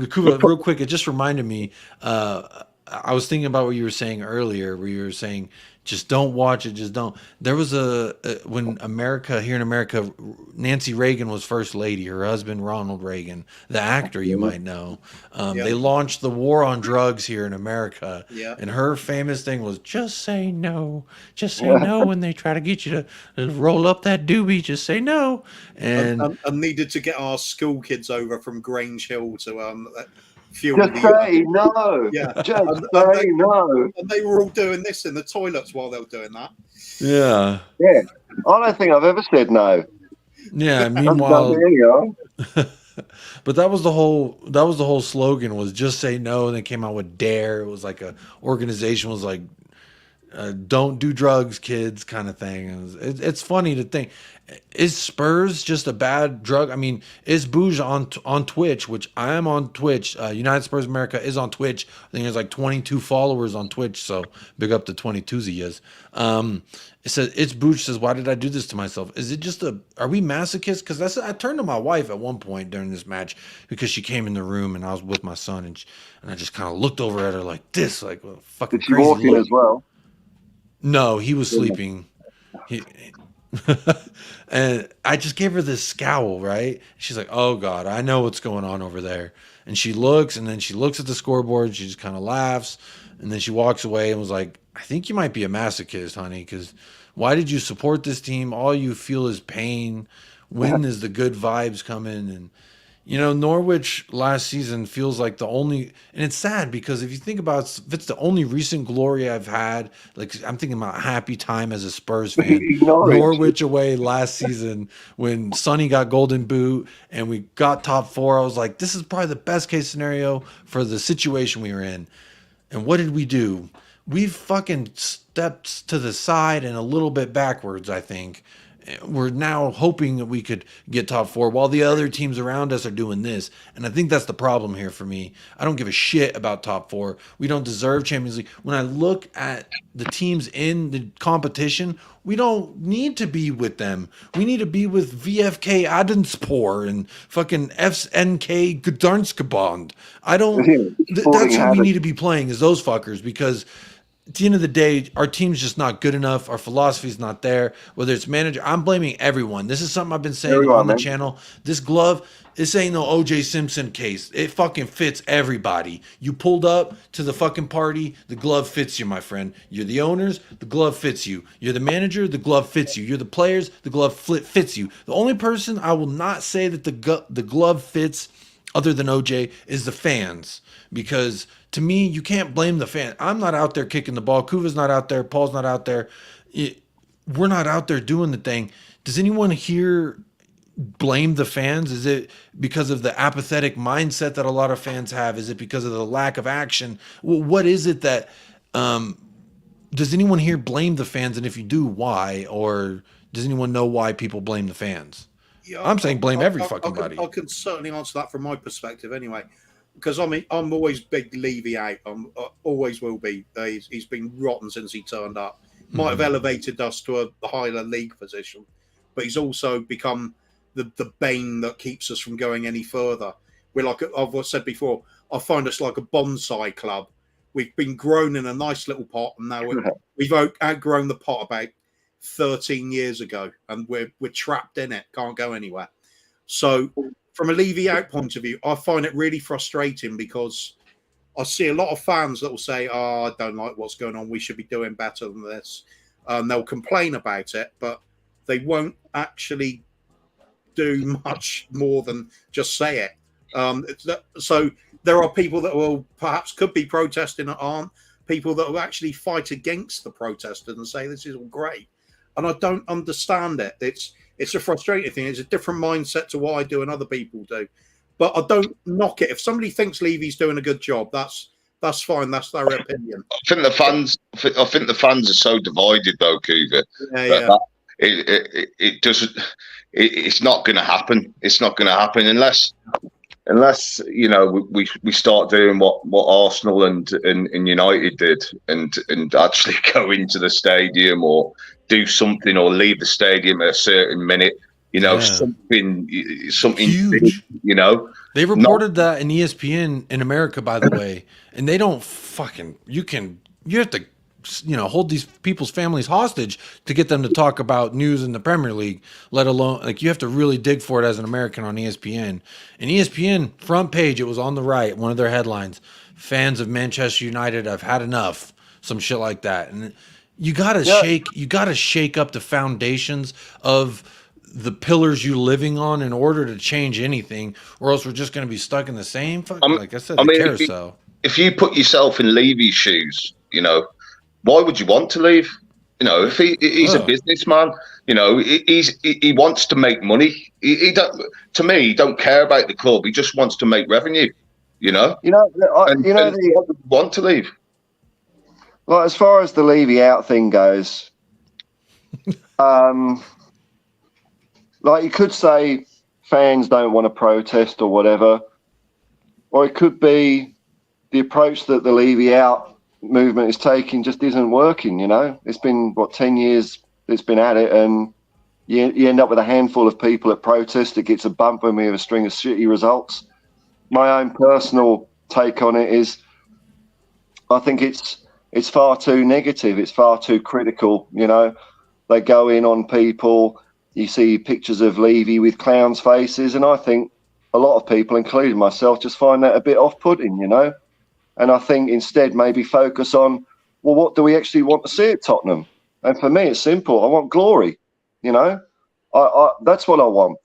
Kuba, real quick, it just reminded me. I was thinking about what you were saying earlier, where you were saying, just don't watch it, just don't. There was when here in America, Nancy Reagan was first lady, her husband Ronald Reagan, the actor you might know. They launched the war on drugs here in America, and her famous thing was, just say no, when they try to get you to roll up that doobie, just say no. And And needed to get our school kids over from Grange Hill to fuel Just say no. Yeah. Just And say no. and they were all doing this in the toilets while they were doing that. yeah, Yeah. I don't think I've ever said no. meanwhile, There you are. but that was the whole slogan, was just say no. And they came out with Dare. It was like a organization was like, don't do drugs, kids, kind of thing. It's funny to think, is Spurs just a bad drug? I mean, is Bouge on Twitch, which I am on Twitch. United Spurs America is on Twitch. I think there's like 22 followers on Twitch, so big up to 22s he is. It says, it's Bouge says, why did I do this to myself? Is it just are we masochists? Because I turned to my wife at one point during this match, because she came in the room and I was with my son, and I just kind of looked over at her like this, like, well, fucking Did she crazy walk in look. as well? No, he was sleeping. And I just gave her this scowl, right? She's like, oh God, I know what's going on over there. And she looks, and then she looks at the scoreboard. She just kind of laughs. And then she walks away and was like, I think you might be a masochist, honey, because why did you support this team? All you feel is pain. When is the good vibes coming? And, Norwich last season feels like the only, and it's sad because if you think about it, if it's the only recent glory I've had, like I'm thinking about happy time as a Spurs fan. Norwich away last season when Sonny got golden boot and we got top 4. I was like, this is probably the best case scenario for the situation we were in. And what did we do? We've fucking stepped to the side and a little bit backwards, I think. We're now hoping that we could get top 4 while the other teams around us are doing this. And I think that's the problem here for me. I don't give a shit about top 4. We don't deserve Champions League. When I look at the teams in the competition, we don't need to be with them. We need to be with VFK Adenspor and fucking FNK Gdanskabond. That's who we need to be playing, is those fuckers, because at the end of the day, our team's just not good enough. Our philosophy's not there. Whether it's manager, I'm blaming everyone. This is something I've been saying on the channel. This glove, this ain't no OJ Simpson case. It fucking fits everybody. You pulled up to the fucking party, the glove fits you, my friend. You're the owners, the glove fits you. You're the manager, the glove fits you. You're the players, the glove fits you. The only person I will not say that the glove fits, other than OJ, is the fans. Because to me, you can't blame the fan. I'm not out there kicking the ball. Kuva's not out there. Paul's not out there. We're not out there doing the thing. Does anyone here blame the fans? Is it because of the apathetic mindset that a lot of fans have? Is it because of the lack of action? Well, what is it that does anyone here blame the fans? And if you do, why? Or does anyone know why people blame the fans? Yeah, I'm saying blame every fucking body. I can certainly answer that from my perspective anyway. Because I mean, I'm always big Levy out. Always will be. He's been rotten since he turned up. Might have elevated us to a higher league position, but he's also become the bane that keeps us from going any further. We're like I've said before. I find us like a bonsai club. We've been grown in a nice little pot, and now we've outgrown the pot about 13 years ago, and we're trapped in it. Can't go anywhere. So, from a Levy out point of view, I find it really frustrating because I see a lot of fans that will say, "Oh, I don't like what's going on. We should be doing better than this." They'll complain about it, but they won't actually do much more than just say it. So there are people that will perhaps could be protesting that aren't, people that will actually fight against the protesters and say this is all great. And I don't understand it. It's a frustrating thing. It's a different mindset to what I do and other people do. But I don't knock it. If somebody thinks Levy's doing a good job, that's fine. That's their opinion. I think the fans are so divided though, Cougar. Yeah. It doesn't. It's not going to happen. It's not going to happen unless we start doing what Arsenal and United did and actually go into the stadium or do something or leave the stadium at a certain minute. Something huge. Big, They reported that in ESPN in America, by the way, and they don't you have to hold these people's families hostage to get them to talk about news in the Premier League, let alone you have to really dig for it as an American on ESPN. And ESPN front page, it was on the right, one of their headlines, fans of Manchester United have had enough, some shit like that. And you gotta shake up the foundations of the pillars you're living on in order to change anything, or else we're just going to be stuck in the same like I said, carousel. If you put yourself in Levy's shoes, why would you want to leave? If he's a businessman, he wants to make money. He don't care about the club. He just wants to make revenue. Want to leave. Like as far as the Levy out thing goes, like you could say fans don't want to protest or whatever, or it could be the approach that the Levy out movement is taking just isn't working. It's been 10 years it's been at it, and you end up with a handful of people that protest. It gets a bump when we have a string of shitty results. My own personal take on it is, I think it's far too negative. It's far too critical. They go in on people. You see pictures of Levy with clowns' faces, and I think a lot of people, including myself, just find that a bit off-putting, And I think instead maybe focus on, well, what do we actually want to see at Tottenham? And for me, it's simple. I want glory, that's what I want.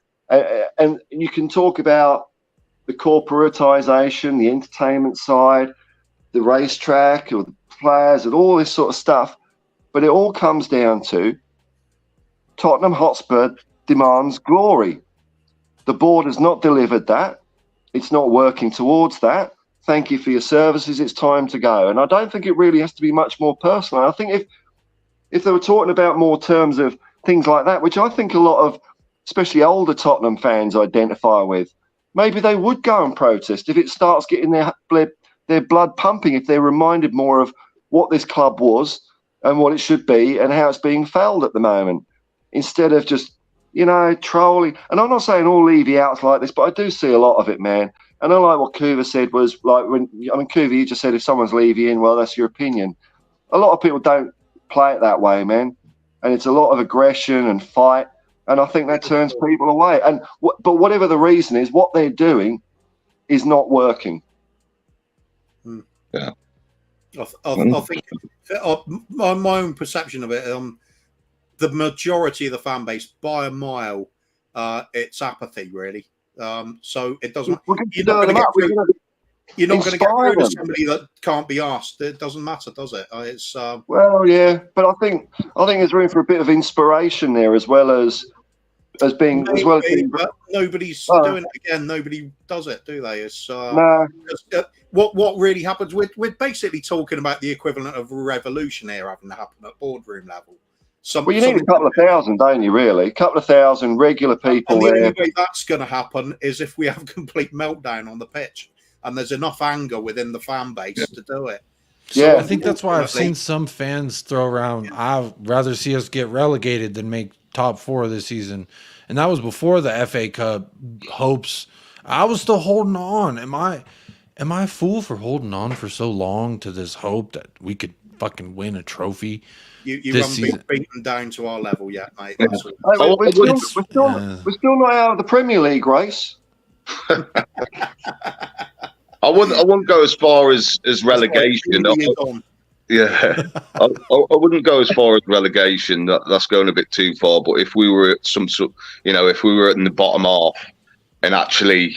And you can talk about the corporatisation, the entertainment side, the racetrack or the players and all this sort of stuff. But it all comes down to Tottenham Hotspur demands glory. The board has not delivered that. It's not working towards that. Thank you for your services. It's time to go. And I don't think it really has to be much more personal. I think if they were talking about more terms of things like that, which I think a lot of, especially older Tottenham fans identify with, maybe they would go and protest if it starts getting their blood pumping, if they're reminded more of what this club was and what it should be and how it's being failed at the moment, instead of just, trolling. And I'm not saying all Levy out's like this, but I do see a lot of it, man. And I like what Kuva said was Kuva, you just said if someone's Levy in, well, that's your opinion. A lot of people don't play it that way, man. And it's a lot of aggression and fight. And I think that turns people away. But whatever the reason is, what they're doing is not working. Yeah. I think my own perception of it, the majority of the fan base, by a mile, it's apathy, really. So it doesn't. You're not going to get rid of somebody that can't be asked. It doesn't matter, does it? It's well, yeah, but I think there's room for a bit of inspiration there, as well as being maybe, as well. But nobody's doing it again. Nobody does it, do they? It's no. What really happens? We're basically talking about the equivalent of a revolution here having to happen at boardroom level. Well, you need a couple of thousand, don't you, really? A couple of thousand regular people and the there. only way that's going to happen is if we have a complete meltdown on the pitch and there's enough anger within the fan base to do it. So I think that's why I've seen some fans throw around, I'd rather see us get relegated than make top 4 this season. And that was before the FA Cup hopes. I was still holding on. Am I a fool for holding on for so long to this hope that we could fucking win a trophy? You haven't been beaten down to our level yet, mate. We're still not out of the Premier League race. I wouldn't go as far as relegation. Yeah, I wouldn't go as far as relegation. That's going a bit too far. But if we were at some sort, if we were in the bottom half and actually,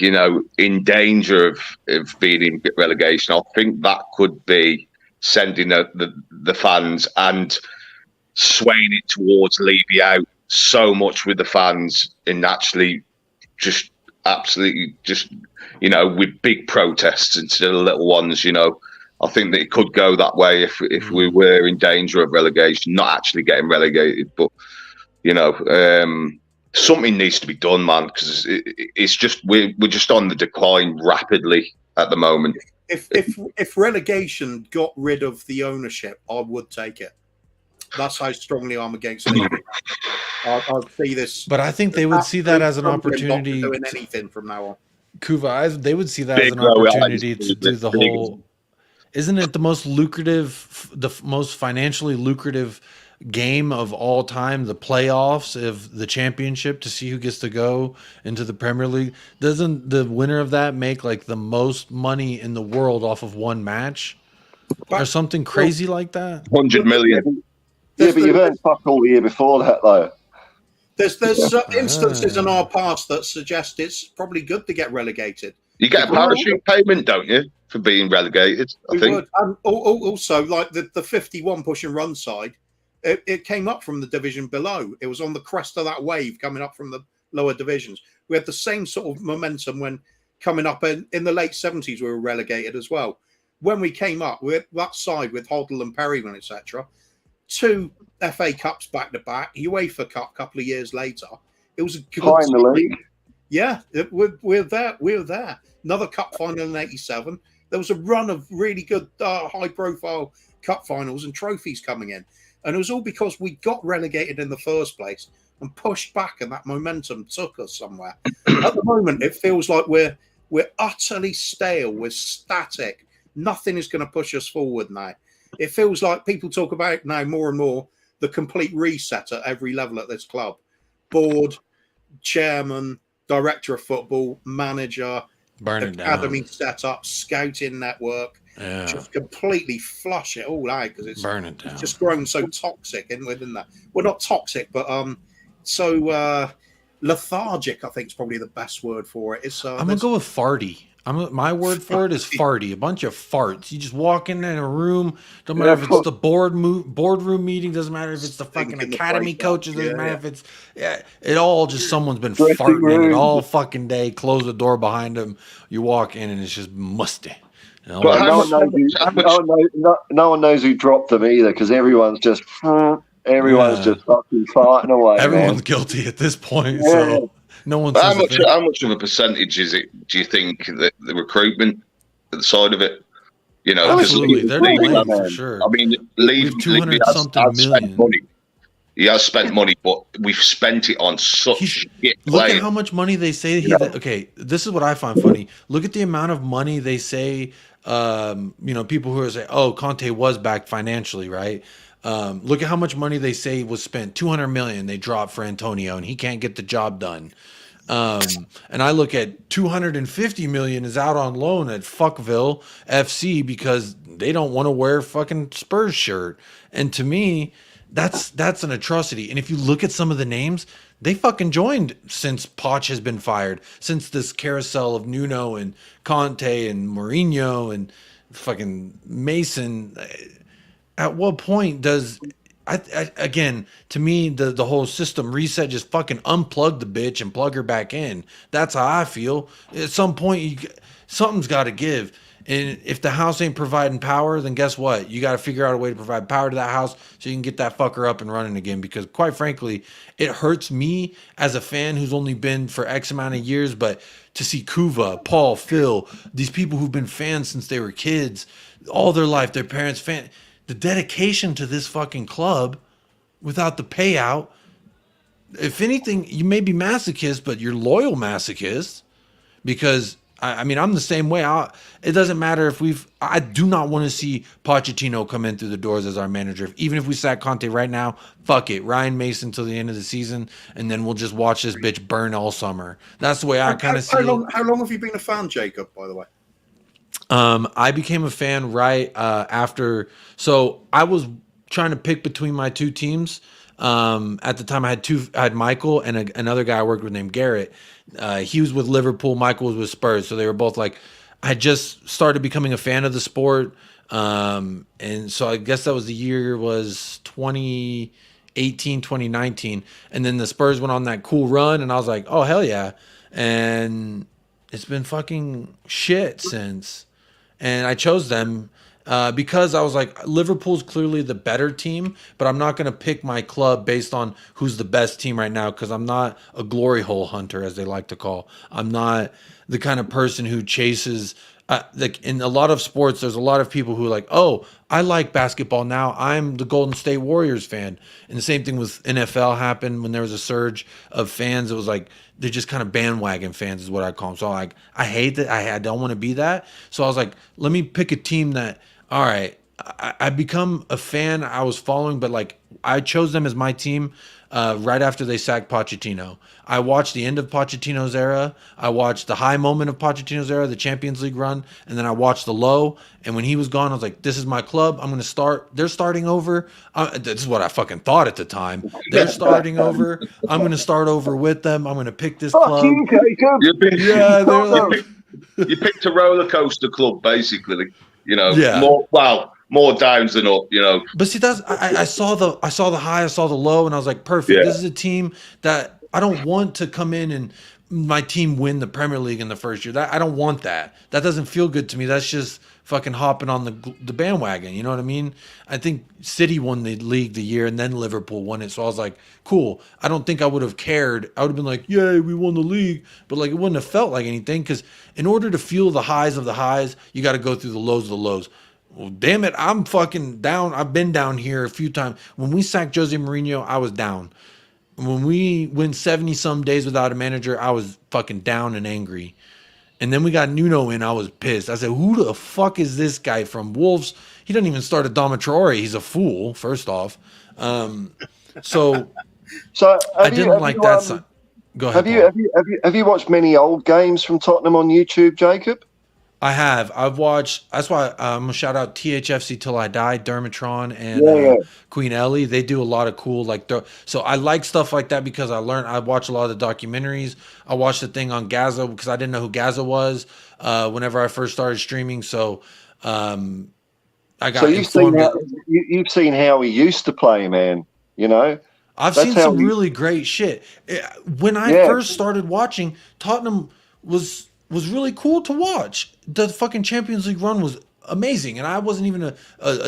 in danger of being in relegation, I think that could be sending the fans and swaying it towards Levy out so much with the fans, and actually just absolutely just, with big protests instead of little ones, I think that it could go that way if we were in danger of relegation, not actually getting relegated, but something needs to be done, man, because it's just we're just on the decline rapidly at the moment. If relegation got rid of the ownership, I would take it. That's how strongly I'm against it. I'd see this, but I think they would see that as an opportunity. Doing anything from now on, Kuva, they would see that as an opportunity to do the whole. Isn't it the most financially lucrative game of all time, the playoffs of the championship, to see who gets to go into the Premier League? Doesn't the winner of that make like the most money in the world off of one match or something crazy like that? 100 million. Yeah, but you've earned fuck all the year before that, though. There's instances in our past that suggest it's probably good to get relegated. You get a parachute payment, don't you, for being relegated? I think. And also, like the 51 push and run side, it came up from the division below. It was on the crest of that wave coming up from the lower divisions. We had the same sort of momentum when coming up in the late 70s. We were relegated as well. When we came up with that side with Hoddle and Perryman, etc., 2 FA Cups back to back, UEFA Cup a couple of years later. It was a good in the league. Yeah, we're there. We're there. Another cup final in '87. There was a run of really good, high-profile cup finals and trophies coming in, and it was all because we got relegated in the first place and pushed back, and that momentum took us somewhere. At the moment, it feels like we're utterly stale. We're static. Nothing is going to push us forward now. It feels like people talk about now more and more the complete reset at every level at this club. Board, chairman, director of football, manager, academy setup, scouting network. Yeah. Just completely flush it all out because it's just grown so toxic within that. Well, not toxic, but so lethargic, I think is probably the best word for it. It's I'm going to go with farty. My word for it is farty. A bunch of farts. You just walk in a room. Don't matter if it's the boardroom meeting. Doesn't matter if it's the fucking academy coaches. Doesn't matter if it's it all just someone's been farting in it all fucking day. Close the door behind them. You walk in and it's just musty. No one knows who dropped them either because everyone's just fucking farting away. Everyone's guilty at this point. Yeah. So. No one. How much of a percentage is it? Do you think that the recruitment at the side of it? Absolutely, they're playing for sure. I mean, Levy has spent money. He has spent money, but we've spent it on such shit. Look at how much money they say. Okay, this is what I find funny. Look at the amount of money they say. People who are saying, "Oh, Conte was backed financially," right? Look at how much money they say was spent. 200 million they dropped for Antonio, and he can't get the job done. And I look at 250 million is out on loan at Fuckville FC because they don't want to wear fucking Spurs shirt. And to me, that's an atrocity. And if you look at some of the names, they fucking joined since Poch has been fired, since this carousel of Nuno and Conte and Mourinho and fucking Mason. At what point does again, to me, the whole system reset, just fucking unplug the bitch and plug her back in. That's how I feel. At some point, something's got to give. And if the house ain't providing power, then guess what? You got to figure out a way to provide power to that house so you can get that fucker up and running again. Because quite frankly, it hurts me as a fan who's only been for X amount of years, but to see Kuva, Paul, Phil, these people who've been fans since they were kids, all their life, their parents' fan. The dedication to this fucking club without the payout. If anything, you may be masochist, but you're loyal masochist because I mean, I'm the same way. It doesn't matter if I do not want to see Pochettino come in through the doors as our manager. Even if we sack Conte right now, fuck it. Ryan Mason till the end of the season, and then we'll just watch this bitch burn all summer. That's the way I kind of see it. How long have you been a fan, Jacob, by the way? I became a fan right after. So I was trying to pick between my two teams. At the time, I had Michael and another guy I worked with named Garrett. He was with Liverpool. Michael was with Spurs. So they were both like, I had just started becoming a fan of the sport. And so I guess that was the year was 2018, 2019. And then the Spurs went on that cool run, and I was like, oh, hell yeah. And it's been fucking shit since. And I chose them because I was like, Liverpool's clearly the better team, but I'm not going to pick my club based on who's the best team right now because I'm not a glory hole hunter, as they like to call. I'm not the kind of person who chases. Like in a lot of sports, there's a lot of people who are like, oh, I like basketball now. I'm the Golden State Warriors fan. And the same thing with NFL happened when there was a surge of fans. It was like they're just kind of bandwagon fans is what I call them. So like I hate that. I don't want to be that. So I was like, let me pick a team that, all right, I become a fan. I was following, but like I chose them as my team right after they sacked Pochettino. I watched the end of Pochettino's era. I watched the high moment of Pochettino's era, the Champions League run, and then I watched the low. And when he was gone, I was like, this is my club. I'm going to start. They're starting over. This is what I fucking thought at the time. They're starting over. I'm going to start over with them. I'm going to pick this club. You, Jacob. Yeah, they're like, You picked a roller coaster club, basically. You know, Yeah. more downs than up. You know, But see, that's I saw the high, I saw the low, and I was like, perfect. Yeah. This is a team that I don't want to come in and my team win the Premier League in the first year. That I don't want that. That doesn't feel good to me. That's just fucking hopping on the bandwagon. You know what I mean? I think City won the league the year, and then Liverpool won it. So I was like, cool. I don't think I would have cared. I would have been like, yay, we won the league. But like, it wouldn't have felt like anything because in order to feel the highs of the highs, you got to go through the lows of the lows. Well, damn it, I'm fucking down. I've been down here a few times. When we sacked Jose Mourinho, I was down. When we went 70-some days without a manager, I was fucking down and angry. And then we got Nuno in, I was pissed. I said, who the fuck is this guy from Wolves? He doesn't even start at Traore. He's a fool, first off. So I didn't like that. Go ahead, have you watched many old games from Tottenham on YouTube, Jacob? I have. I've watched. That's why I'm gonna shout out THFC Till I Die, Dermatron, and Queen Ellie. They do a lot of cool so I like stuff like that because I watch a lot of the documentaries. I watched the thing on Gaza because I didn't know who Gaza was whenever I first started streaming. So I got. So you've seen how he used to play, man. You know. I've seen some really great shit. When I first started watching, Tottenham was really cool to watch. The fucking Champions League run was amazing, and I wasn't even a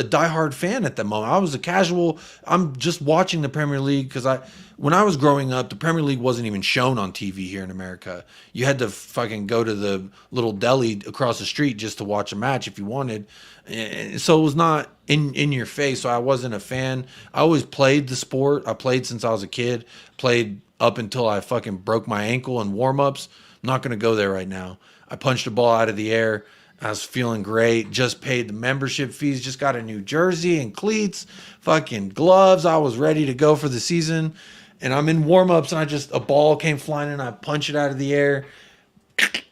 diehard fan at that moment. I was a casual. I'm just watching the Premier League because when I was growing up, the Premier League wasn't even shown on TV here in America. You had to fucking go to the little deli across the street just to watch a match if you wanted. And so it was not in your face. So I wasn't a fan. I always played the sport. I played since I was a kid. Played up until I fucking broke my ankle in warm-ups. I'm not going to go there right now. I punched a ball out of the air. I was feeling great. Just paid the membership fees. Just got a new jersey and cleats, fucking gloves. I was ready to go for the season. And I'm in warm-ups, and a ball came flying in. I punched it out of the air,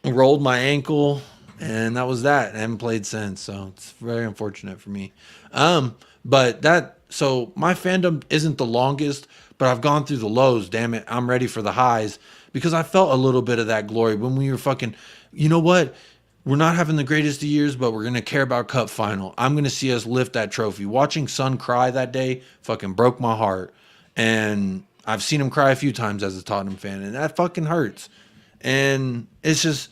rolled my ankle, and that was that. I haven't played since, so it's very unfortunate for me. So my fandom isn't the longest, but I've gone through the lows. Damn it, I'm ready for the highs. Because I felt a little bit of that glory when we were fucking, you know what? We're not having the greatest of years, but we're going to care about Cup final. I'm going to see us lift that trophy. Watching Son cry that day fucking broke my heart. And I've seen him cry a few times as a Tottenham fan, and that fucking hurts. And it's just,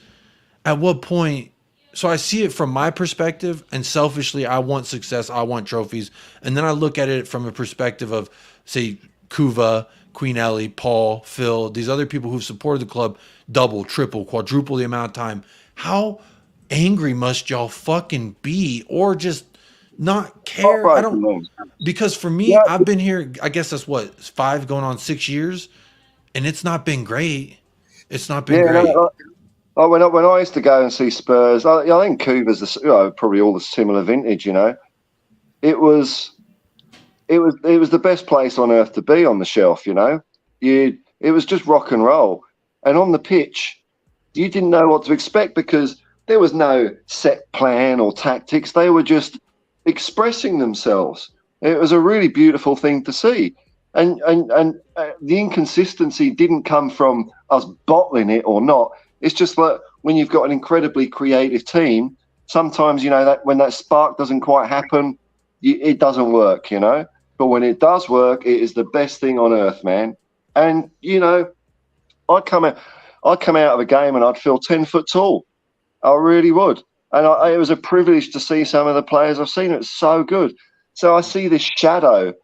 at what point? So I see it from my perspective, and selfishly, I want success. I want trophies. And then I look at it from a perspective of, say, Kuva, Queen Ellie, Paul, Phil, these other people who've supported the club double, triple, quadruple the amount of time. How angry must y'all fucking be, or just not care? I don't know. Because for me, I've been here, I guess that's 5 going on 6 years, and it's not been great. It's not been great. When I used to go and see Spurs, I think Kuva's probably all the similar vintage, you know. It was the best place on earth to be on the shelf, you know. It was just rock and roll. And on the pitch, you didn't know what to expect because there was no set plan or tactics. They were just expressing themselves. It was a really beautiful thing to see. And the inconsistency didn't come from us bottling it or not. It's just that when you've got an incredibly creative team, sometimes, that when that spark doesn't quite happen, it doesn't work, But when it does work, it is the best thing on earth, man. And, I'd come out of a game and I'd feel 10 foot tall. I really would. And it was a privilege to see some of the players I've seen. It's so good. So I see this shadow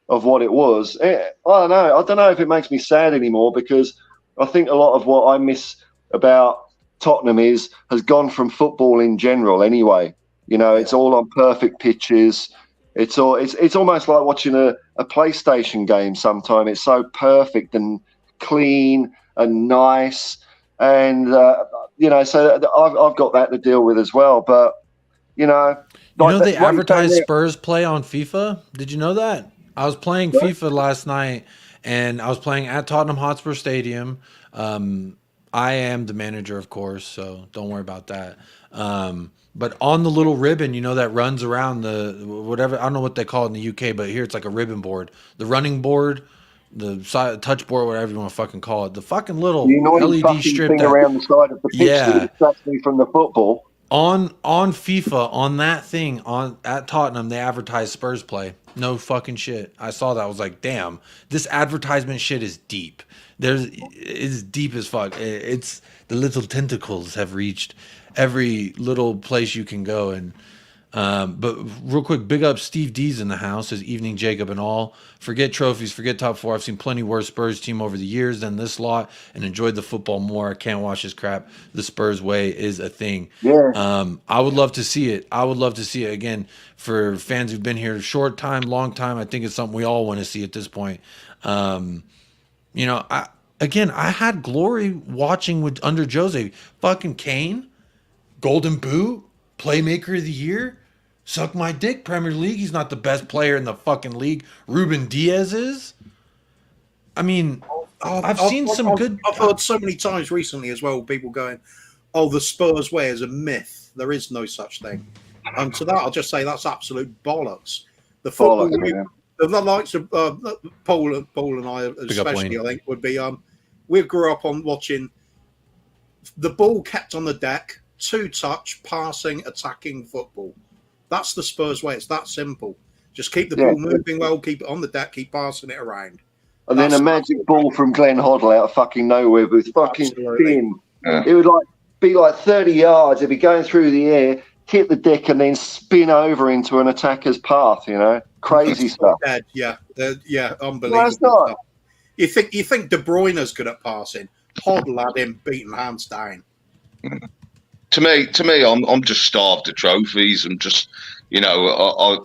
of what it was. I don't know. I don't know if it makes me sad anymore, because I think a lot of what I miss about Tottenham has gone from football in general anyway. It's all on perfect pitches. It's almost like watching a PlayStation game sometimes. It's so perfect and clean and nice. And, so I've got that to deal with as well. But, they advertise Spurs play on FIFA? Did you know that? I was playing FIFA last night, and I was playing at Tottenham Hotspur Stadium. I am the manager, of course, so don't worry about that. But on the little ribbon, that runs around the whatever, I don't know what they call it in the UK, but here it's like a ribbon board. The running board, the touch board, whatever you want to fucking call it. The fucking little LED strip thing around the side of the pitch that distracts me from the football. On FIFA, on that thing, at Tottenham, they advertise Spurs play. No fucking shit. I saw that. I was like, damn, this advertisement shit is deep. It's deep as fuck. It's the little tentacles have reached every little place you can go. And but real quick, big up Steve D's in the house, his evening Jacob and all. Forget trophies, forget top four. I've seen plenty worse Spurs team over the years than this lot, and enjoyed the football more. I can't watch this crap. The Spurs way is a thing. Yeah. I would love to see it. I would love to see it again for fans who've been here short time, long time. I think it's something we all want to see at this point. I had glory watching under Jose. Fucking KANE, Golden Boot, Playmaker of the Year. Suck my dick, Premier League. He's not the best player in the fucking league. Ruben Diaz is. I mean, I've seen some good. I've heard so many times recently as well, people going, "Oh, the Spurs way is a myth. There is no such thing." And to that, I'll just say that's absolute bollocks. The football, the likes of Paul and I, especially, I think, would be. We grew up on watching the ball kept on the deck, two-touch, passing, attacking football. That's the Spurs way. It's that simple. Just keep the ball moving well, keep it on the deck, keep passing it around. And then a magic ball from Glenn Hoddle out of fucking nowhere with fucking spin. Yeah. It would be like 30 yards. It'd be going through the air, hit the deck, and then spin over into an attacker's path. Crazy stuff. Yeah, unbelievable. No, it's not. You think De Bruyne's good at passing? Hoddle had him beating hands down. To me, I'm just starved of trophies. I'm just, I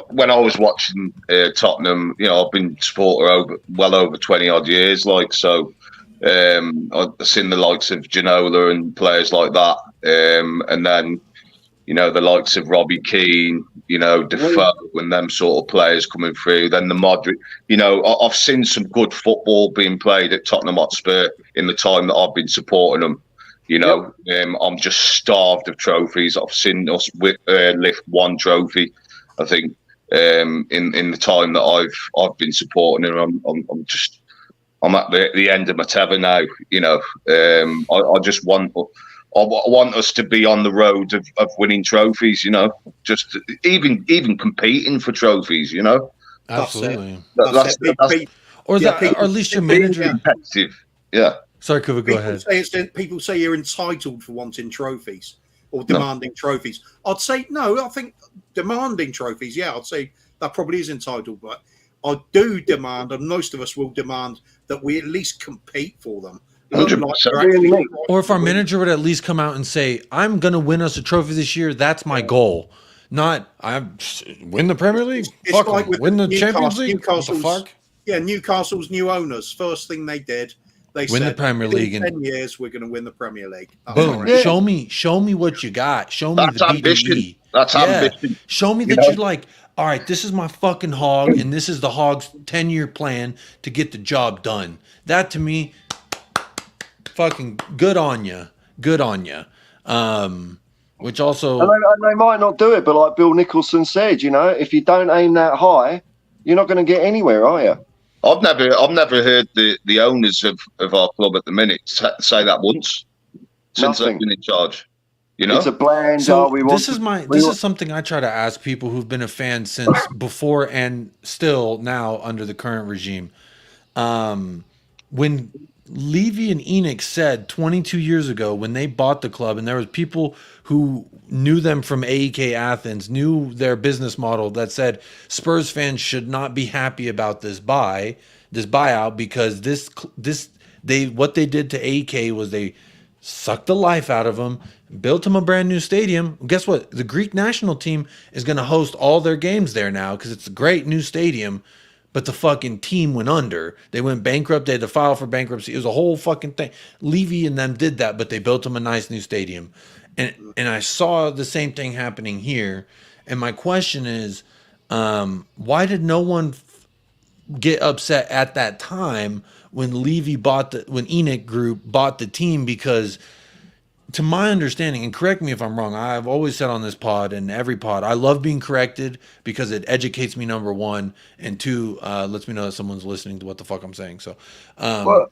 when I was watching Tottenham, I've been supporter well over 20 odd years. I've seen the likes of Ginola and players like that, and then the likes of Robbie Keane, Defoe, and them sort of players coming through. Then the Modric, I've seen some good football being played at Tottenham Hotspur in the time that I've been supporting them. I'm just starved of trophies. I've seen us lift one trophy, I think, in the time that I've been supporting them. I'm at the end of my tether now. I just want us to be on the road of winning trophies. Just even competing for trophies. Absolutely. Or at least your manager. Competitive. Yeah. Sorry, Kuva, go ahead. People say you're entitled for wanting trophies or demanding trophies. I'd say no. I think demanding trophies, I'd say that probably is entitled. But I do demand, and most of us will demand, that we at least compete for them. Or if our manager would at least come out and say, "I'm going to win us a trophy this year. That's my goal." Not I win the Premier League. It's like win the Champions League. What the fuck? Yeah, Newcastle's new owners. First thing they did. They win said, the Premier League in 10 years. We're going to win the Premier League. Boom! Show me what you got. Show me the ambition. BDE. That's ambition. Show me that you're like, all right, this is my fucking hog, and this is the hog's 10-year plan to get the job done. That to me, fucking good on you. Good on you. Which also, and they might not do it, but like Bill Nicholson said, if you don't aim that high, you're not going to get anywhere, are you? I've never heard the owners of our club at the minute say that once since I've been in charge. You know, It's a bland. So We this want. this is something I try to ask people who've been a fan since before and still now under the current regime. When Levy and Enoch said 22 years ago when they bought the club, and there was people who knew them from AEK Athens, knew their business model, that said Spurs fans should not be happy about this buyout, because what they did to AEK was they sucked the life out of them, built them a brand new stadium. Guess what? The Greek national team is going to host all their games there now because it's a great new stadium. But the fucking team went under. They went bankrupt. They had to file for bankruptcy. It was a whole fucking thing. Levy and them did that, but they built them a nice new stadium. And I saw the same thing happening here. And my question is, why did no one get upset at that time when when Enoch Group bought the team? Because to my understanding, and correct me if I'm wrong, I've always said on this pod and every pod, I love being corrected because it educates me, number one, and two, lets me know that someone's listening to what the fuck I'm saying. So, Well,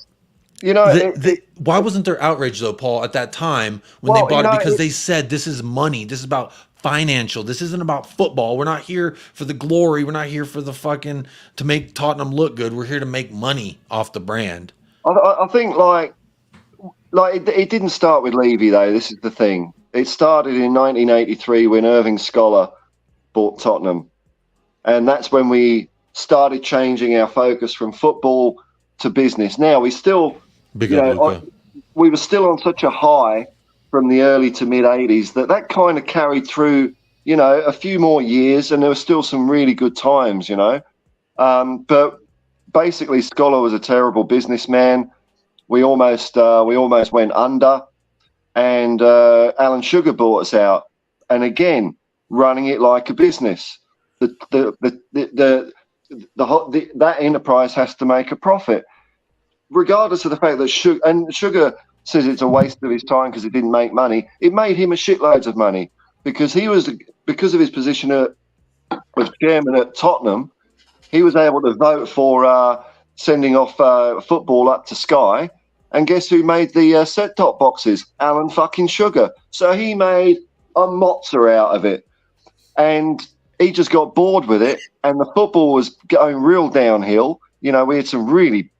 you know, why wasn't there outrage though, Paul, at that time when they bought it? Because they said this is money, this is about financial, this isn't about football. We're not here for the glory. We're not here for the fucking to make Tottenham look good. We're here to make money off the brand. I think like it didn't start with Levy though. This is the thing. It started in 1983 when Irving Scholar bought Tottenham, and that's when we started changing our focus from football to business. Now we still, we were still on such a high from the early to mid 80s that kind of carried through, a few more years, and there were still some really good times, but basically Scholar was a terrible businessman. We almost went under, and Alan Sugar bought us out, and again running it like a business. That enterprise has to make a profit, regardless of the fact that Sugar says it's a waste of his time because it didn't make money. It made him a shitloads of money because because of his position as chairman at Tottenham, he was able to vote for sending off football up to Sky. And guess who made the set-top boxes? Alan fucking Sugar. So he made a mozza out of it. And he just got bored with it. And the football was going real downhill. We had some really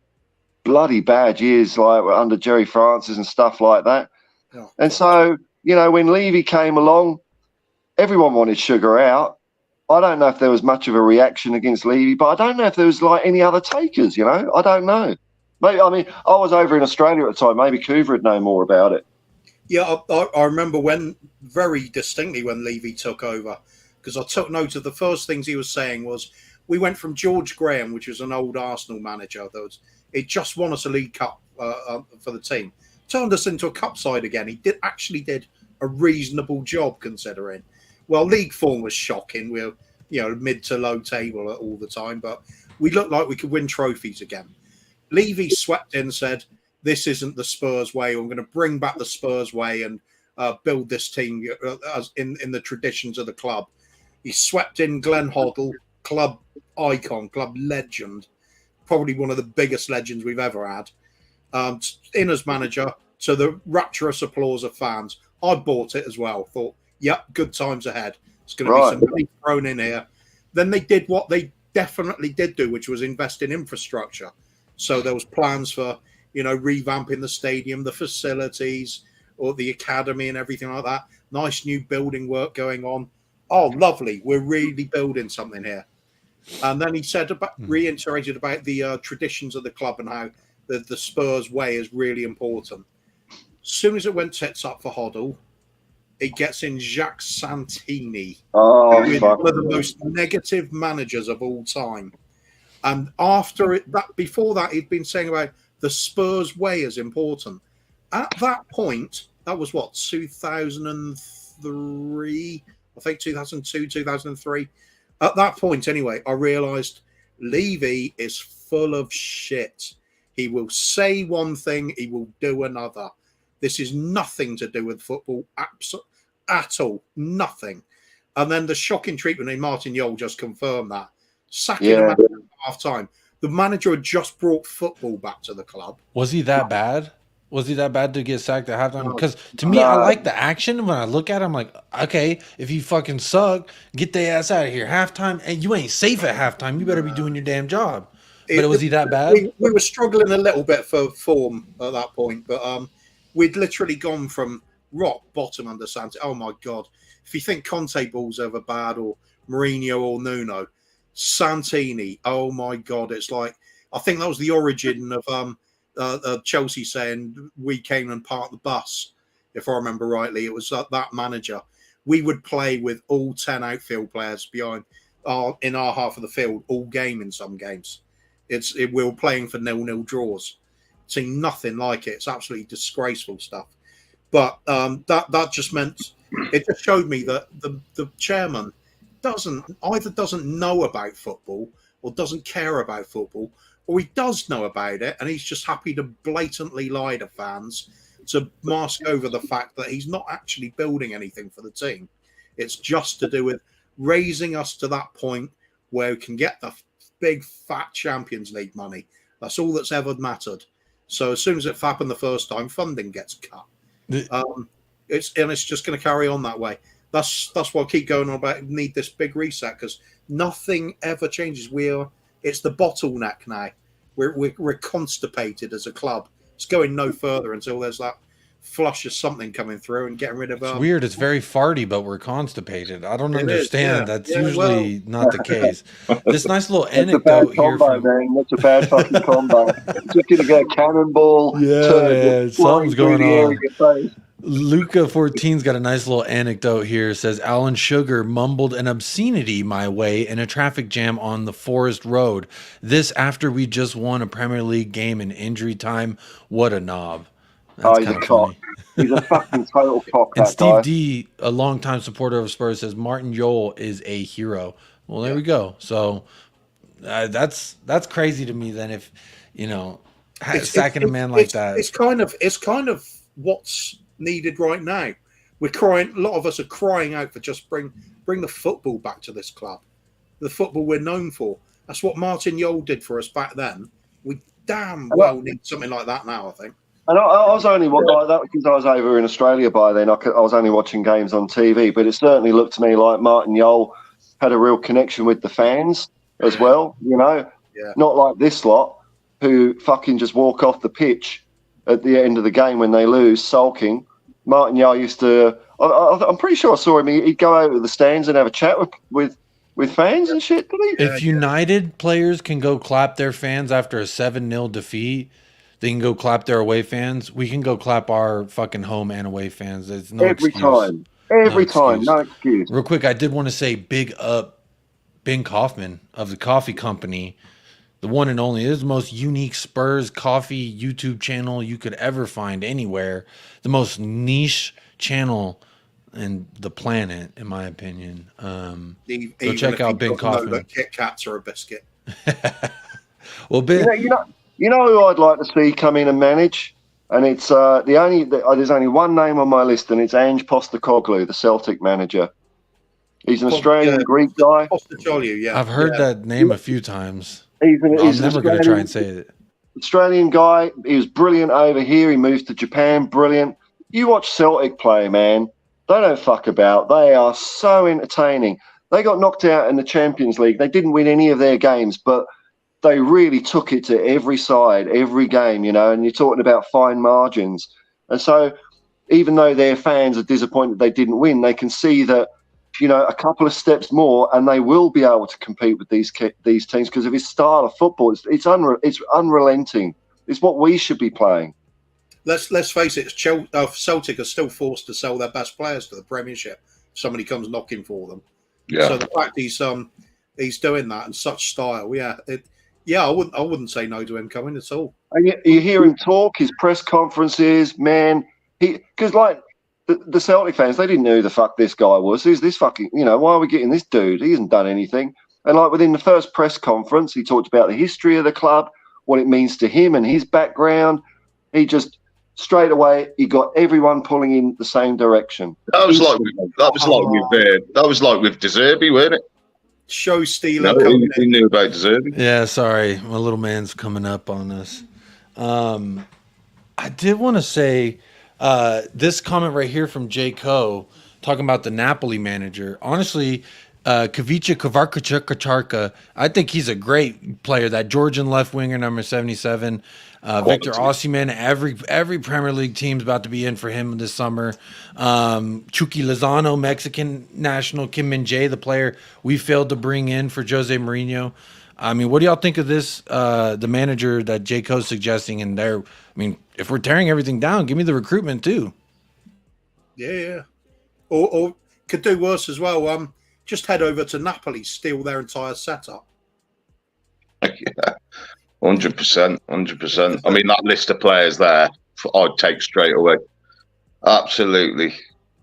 bloody bad years, like under Jerry Francis and stuff like that. Yeah. And so, when Levy came along, everyone wanted Sugar out. I don't know if there was much of a reaction against Levy, but I don't know if there was like any other takers, I don't know. Maybe, I was over in Australia at the time. Maybe Coover would know more about it. Yeah, I remember very distinctly when Levy took over, because I took note of the first things he was saying was, we went from George Graham, which was an old Arsenal manager, it just won us a League Cup for the team, turned us into a cup side again. He did a reasonable job considering. Well, league form was shocking. We were, mid to low table all the time, but we looked like we could win trophies again. Levy swept in and said, this isn't the Spurs way. I'm going to bring back the Spurs way and build this team in the traditions of the club. He swept in Glenn Hoddle, club icon, club legend, probably one of the biggest legends we've ever had, in as manager, to the rapturous applause of fans. I bought it as well. Thought, yep, good times ahead. It's going to be some money thrown in here. Then they did what they definitely did do, which was invest in infrastructure. So there was plans for, revamping the stadium, the facilities, or the academy and everything like that. Nice new building work going on. Oh, lovely. We're really building something here. And then he said reiterated about the traditions of the club and how the Spurs way is really important. As soon as it went tits up for Hoddle, it gets in Jacques Santini, one of the most negative managers of all time. And before that, he'd been saying about the Spurs way is important. At that point, that was 2003, I think 2002, 2003. At that point, anyway, I realised Levy is full of shit. He will say one thing, he will do another. This is nothing to do with football, at all, nothing. And then the shocking treatment in Martin Jol just confirmed that. Sacking him at half time. The manager had just brought football back to the club. Was he that bad? Was he that bad to get sacked at halftime? No. Because to me, I like the action. When I look at him, I'm like, okay, if you fucking suck, get their ass out of here. Halftime, and you ain't safe at halftime. You better be doing your damn job. But was he that bad? We were struggling a little bit for form at that point, but we'd literally gone from rock bottom under Santi. Oh my God. If you think Conte ball's ever bad, or Mourinho or Nuno, Santini, oh my God. It's like, I think that was the origin of Chelsea saying we came and parked the bus, if I remember rightly. It was that manager. We would play with all 10 outfield players behind in our half of the field all game in some games. We were playing for 0-0 draws. Seen nothing like it. It's absolutely disgraceful stuff. But that just meant, it just showed me that the chairman doesn't know about football, or doesn't care about football, or he does know about it and he's just happy to blatantly lie to fans to mask over the fact that he's not actually building anything for the team. It's just to do with raising us to that point where we can get the big fat Champions League money. That's all that's ever mattered. So as soon as it happened the first time, funding gets cut. It's just going to carry on that way. That's why I keep going on about need this big reset, because nothing ever changes. It's the bottleneck now. We're constipated as a club. It's going no further until there's that flush of something coming through and getting rid of. It's weird. It's very farty, but we're constipated. I don't understand. That's usually not the case. This nice little anecdote here. That's a bad fucking combo. Just gonna get a cannonball. Yeah, something's going on. Luca 14's got a nice little anecdote here. It says Alan Sugar mumbled an obscenity my way in a traffic jam on the Forest Road. This after we just won a Premier League game in injury time. What a knob. That's he's a cock. He's a fucking total cock. And Steve D, a longtime supporter of Spurs, says Martin Jol is a hero. Well, there we go. So that's crazy to me. Then if sacking a man like that, it's kind of what's needed right now. We're crying. A lot of us are crying out for just bring the football back to this club, the football we're known for. That's what Martin Jol did for us back then. We damn well need something like that now, I think. And I was only like that because I was over in Australia by then. I was only watching games on TV, but it certainly looked to me like Martin Jol had a real connection with the fans as well. Not like this lot who fucking just walk off the pitch at the end of the game when they lose, sulking. Martin Jol used to. I'm pretty sure I saw him. He'd go out to the stands and have a chat with fans and shit. Did he? If United players can go clap their fans after a 7-0 defeat, they can go clap their away fans. We can go clap our fucking home and away fans. There's no every excuse. time. Every time, no excuse. Real quick, I did want to say big up Ben Kaufman of the coffee company. The one and only. This is the most unique Spurs coffee YouTube channel you could ever find anywhere. The most niche channel in the planet, in my opinion. Go check out Ben Kaufman. Kit Kats are a biscuit. Well, Ben, you know who I'd like to see come in and manage, and it's there's only one name on my list, and it's Ange Postecoglou, the Celtic manager. He's an Australian Greek guy. Postecoglou, yeah. I've heard that name a few times. He's never going to try and say it. Australian guy. He was brilliant over here. He moved to Japan. Brilliant. You watch Celtic play, man. They don't fuck about. They are so entertaining. They got knocked out in the Champions League. They didn't win any of their games, but they really took it to every side, every game, and you're talking about fine margins. And so even though their fans are disappointed they didn't win, they can see that, a couple of steps more and they will be able to compete with these teams because of his style of football. It's unrelenting. It's what we should be playing. Let's face it, Celtic are still forced to sell their best players to the Premiership if somebody comes knocking for them. Yeah. So the fact he's doing that in such style, I wouldn't say no to him coming at all. And you hear him talk, his press conferences, man. Because like the Celtic fans, they didn't know who the fuck this guy was. Who's this fucking? Why are we getting this dude? He hasn't done anything. And like within the first press conference, he talked about the history of the club, what it means to him and his background. He just straight away he got everyone pulling in the same direction. That was like with De Zerbi, wasn't it? Show stealer. He knew about De Zerbi. Yeah, sorry, my little man's coming up on us. I did want to say this comment right here from J. Co. talking about the Napoli manager. Honestly, Kavica Kvaratskhelia, I think he's a great player. That Georgian left winger, number 77. Victor Osimhen, every Premier League team's about to be in for him this summer. Chucky Lozano, Mexican national. Kim Min-jae, the player we failed to bring in for Jose Mourinho. I mean, what do y'all think of this? The manager that J. Co's suggesting, and there. I mean, if we're tearing everything down, give me the recruitment too. Yeah. Or could do worse as well. Just head over to Napoli, steal their entire setup. Yeah, 100%. I mean, that list of players there, I'd take straight away. Absolutely.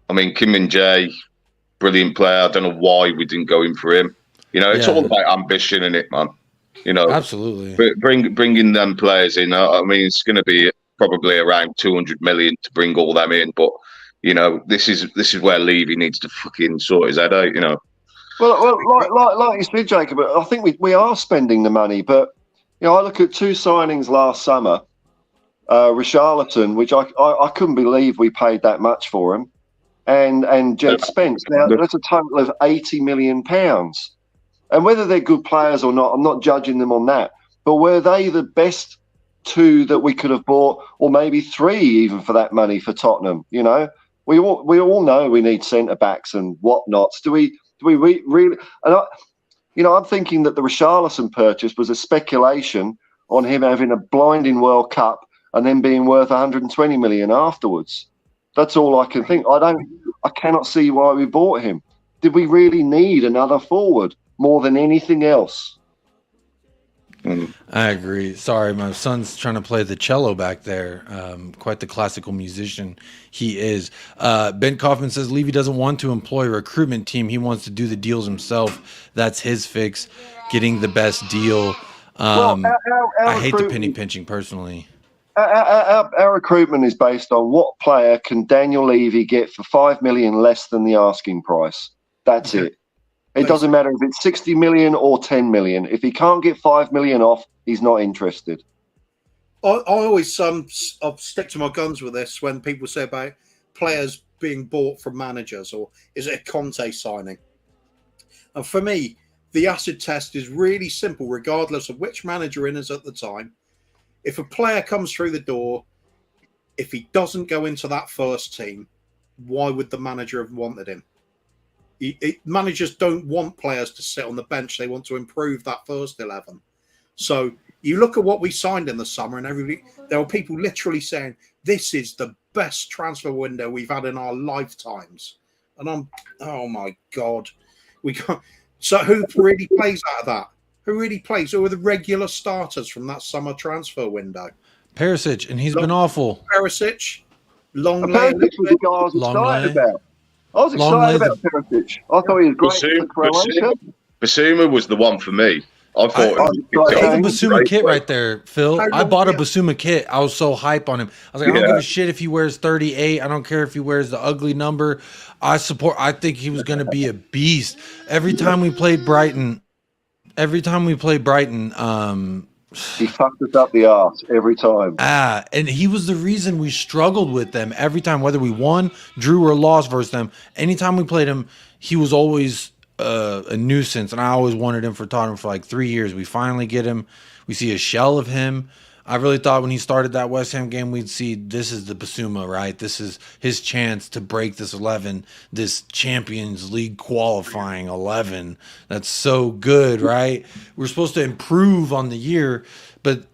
I mean, Kim Min-jae, brilliant player. I don't know why we didn't go in for him. You know, it's all about ambition, isn't it, man? You know, absolutely. Bringing them players in. I mean, it's going to be probably around 200 million to bring all them in, but you know, this is where Levy needs to fucking sort his head out. You know. Well, like you said, Jacob, I think we are spending the money, but you know, I look at two signings last summer, Richarlison, which I couldn't believe we paid that much for him, and Jed Spence. Now that's a total of £80 million. And whether they're good players or not, I'm not judging them on that. But were they the best two that we could have bought, or maybe three even for that money for Tottenham? You know, we all know we need centre backs and whatnots. Do we really? And I'm thinking that the Richarlison purchase was a speculation on him having a blinding World Cup and then being worth 120 million afterwards. That's all I can think. I cannot see why we bought him. Did we really need another forward more than anything else? I agree. Sorry, my son's trying to play the cello back there. Quite the classical musician he is. Ben Kaufman says Levy doesn't want to employ a recruitment team. He wants to do the deals himself. That's his fix, getting the best deal. I hate the penny pinching personally. Our recruitment is based on what player can Daniel Levy get for 5 million less than the asking price. That's it. It doesn't matter if it's 60 million or 10 million. If he can't get 5 million off, he's not interested. I always I'll stick to my guns with this when people say about players being bought from managers, or is it a Conte signing? And for me, the acid test is really simple, regardless of which manager in is at the time. If a player comes through the door, if he doesn't go into that first team, why would the manager have wanted him? Managers don't want players to sit on the bench. They want to improve that first 11. So you look at what we signed in the summer, and there were people literally saying, this is the best transfer window we've had in our lifetimes. And oh my God. So who really plays out of that? Who really plays? Who are the regular starters from that summer transfer window? Perisic, and he's been awful. Perisic, Perisic was the guy I was excited about. I was excited about Perisic. I thought he was great for Croatia. Bissouma was the one for me. I thought the Bissouma kit right there, Phil. I bought a Bissouma kit. I was so hype on him. I was like, I don't give a shit if he wears 38. I don't care if he wears the ugly number. I think he was going to be a beast. Every time we played Brighton, he fucked us up the arse every time. And he was the reason we struggled with them every time, whether we won, drew, or lost versus them. Anytime we played him, he was always a nuisance, and I always wanted him for Tottenham for like 3 years. We finally get him. We see a shell of him. I really thought when he started that West Ham game, we'd see this is the Bissouma, right? This is his chance to break this 11, this Champions League qualifying 11. That's so good, right? We're supposed to improve on the year, but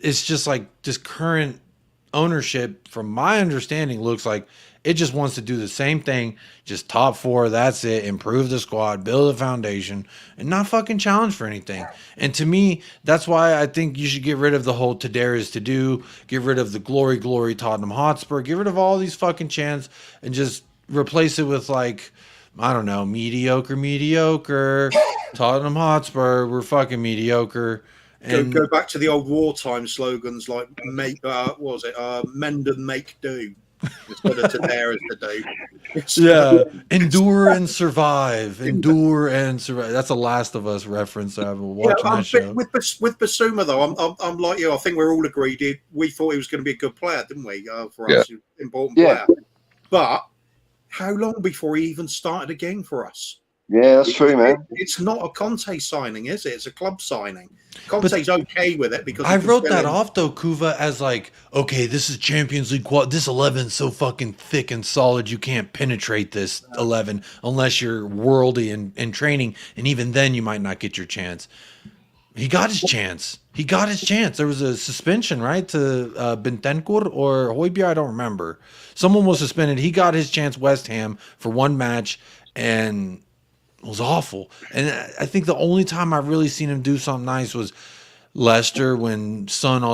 it's just like this current ownership, from my understanding, looks like it just wants to do the same thing, just top four, that's it, improve the squad, build a foundation, and not fucking challenge for anything. And to me, that's why I think you should get rid of the whole to dare is to do, get rid of the glory Tottenham Hotspur, get rid of all these fucking chants, and just replace it with like, I don't know, mediocre, Tottenham Hotspur, we're fucking mediocre. And go back to the old wartime slogans like mend and make do. instead of to dare is to do. Yeah, endure and survive. Endure and survive. That's a Last of Us reference. I've been watching that show. With Bissouma though, I'm like you. I think we're all agreed. We thought he was going to be a good player, didn't we? For us, important player. But how long before he even started a game for us? Yeah, that's true, man. It's not a Conte signing, is it? It's a club signing. Conte's okay with it because I wrote that off though, Kuva, as like, okay, this is Champions League This 11 is so fucking thick and solid, you can't penetrate this 11 unless you're worldy in training, and even then you might not get your chance. He got his chance. There was a suspension, right, to Bentancur or Hojbjerg, I don't remember. Someone was suspended. He got his chance, West Ham, for one match, and it was awful. And I think the only time I've really seen him do something nice was Leicester, when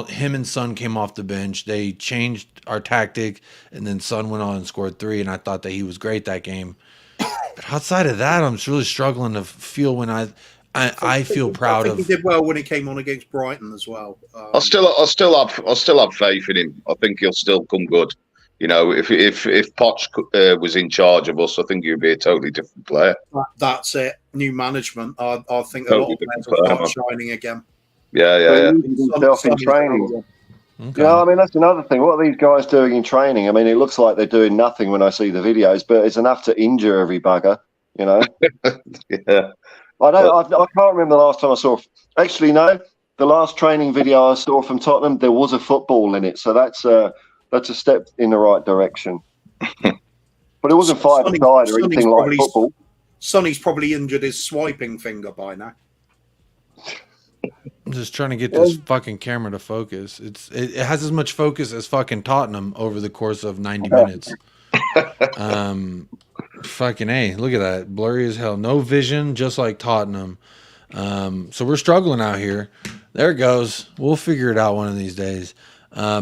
him and Son came off the bench. They changed our tactic, and then Son went on and scored 3, and I thought that he was great that game. But outside of that, I'm really struggling to feel when I feel proud of. He did well when he came on against Brighton as well. I'll still have faith in him. I think he'll still come good. You know, if Poch was in charge of us, I think he'd be a totally different player. That's it. New management. I think a lot of players will start shining again. Yeah. Himself in training. Okay. Yeah, I mean, that's another thing. What are these guys doing in training? I mean, it looks like they're doing nothing when I see the videos, but it's enough to injure every bugger, you know? Yeah. I can't remember the last time I saw. Actually, no. The last training video I saw from Tottenham, there was a football in it, so that's a step in the right direction. But it wasn't five-a-side or anything like football. Sonny's probably injured his swiping finger by now. I'm just trying to get this fucking camera to focus. It has as much focus as fucking Tottenham over the course of 90 minutes. Fucking A. Look at that. Blurry as hell. No vision, just like Tottenham. So we're struggling out here. There it goes. We'll figure it out one of these days.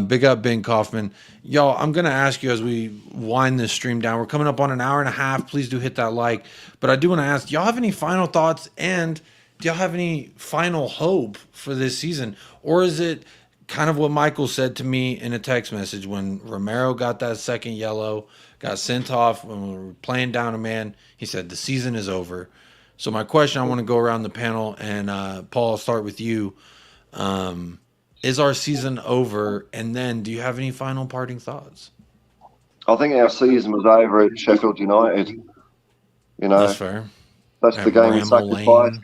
Big up Ben Kaufman. Y'all, I'm going to ask you as we wind this stream down. We're coming up on an hour and a half. Please do hit that like. But I do want to ask, y'all have any final thoughts? And do y'all have any final hope for this season? Or is it kind of what Michael said to me in a text message when Romero got that second yellow, got sent off when we were playing down a man? He said, the season is over. So my question, I want to go around the panel, and Paul, I'll start with you. Is our season over? And then do you have any final parting thoughts? I think our season was over at Sheffield United. You know, that's fair. That's the game we sacrificed.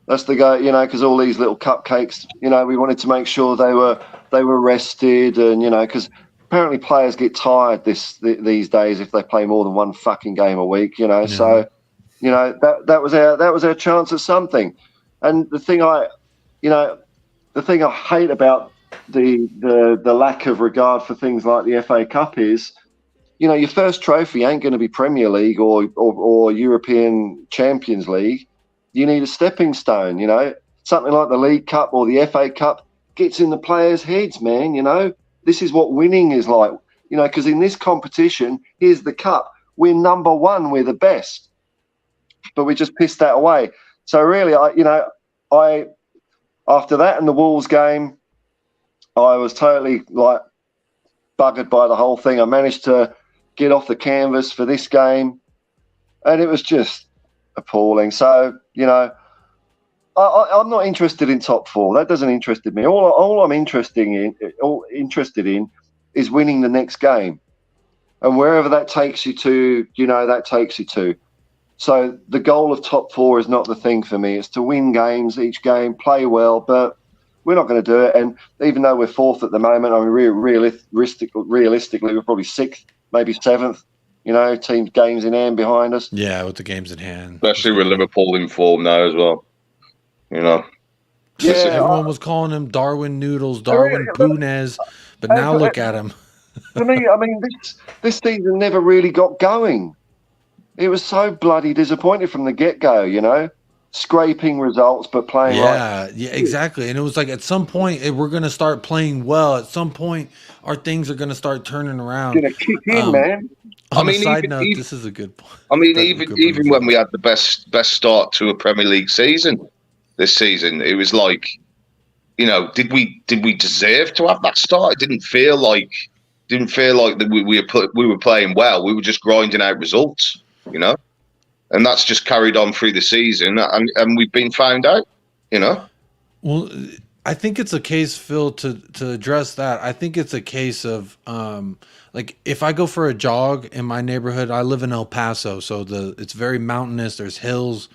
That's the go, you know, because all these little cupcakes, you know, we wanted to make sure they were rested, and you know, because apparently players get tired these days if they play more than one fucking game a week, you know. Yeah. So, you know, that was our chance at something. And the thing I hate about the lack of regard for things like the FA Cup is, you know, your first trophy ain't going to be Premier League or European Champions League. You need a stepping stone, you know. Something like the League Cup or the FA Cup gets in the players' heads, man, you know. This is what winning is like, you know, because in this competition, here's the cup. We're number one. We're the best. But we just pissed that away. So really, after that and the Wolves game, I was totally, like, buggered by the whole thing. I managed to get off the canvas for this game, and it was just appalling. So, you know, I'm not interested in top four. That doesn't interest me. All I'm interested in is winning the next game, and wherever that takes you to, you know, that takes you to. So the goal of top four is not the thing for me. It's to win games, each game, play well, but we're not going to do it. And even though we're fourth at the moment, I mean, realistically, we're probably sixth, maybe seventh. You know, teams games in hand behind us. Yeah, with the games in hand. Especially with Liverpool in form now as well. You know. Yeah, everyone was calling him Darwin Noodles, Darwin Punez, but now look at him. For me, I mean, this season never really got going. It was so bloody disappointing from the get-go, you know. Scraping results, but playing Yeah, exactly. And it was like at some point we're going to start playing well. At some point our things are going to start turning around. Going to kick in, man. On a side note, this is a good point. I mean, even when we had the best start to a Premier League season this season, it was like, you know, did we deserve to have that start? It didn't feel like, Didn't feel like that we were playing well. We were just grinding out results, you know. And that's just carried on through the season, and we've been found out, you know. Well, I think it's a case, Phil, to address that. I think it's a case of like if I go for a jog in my neighborhood, I live in El Paso, so it's very mountainous. There's hills.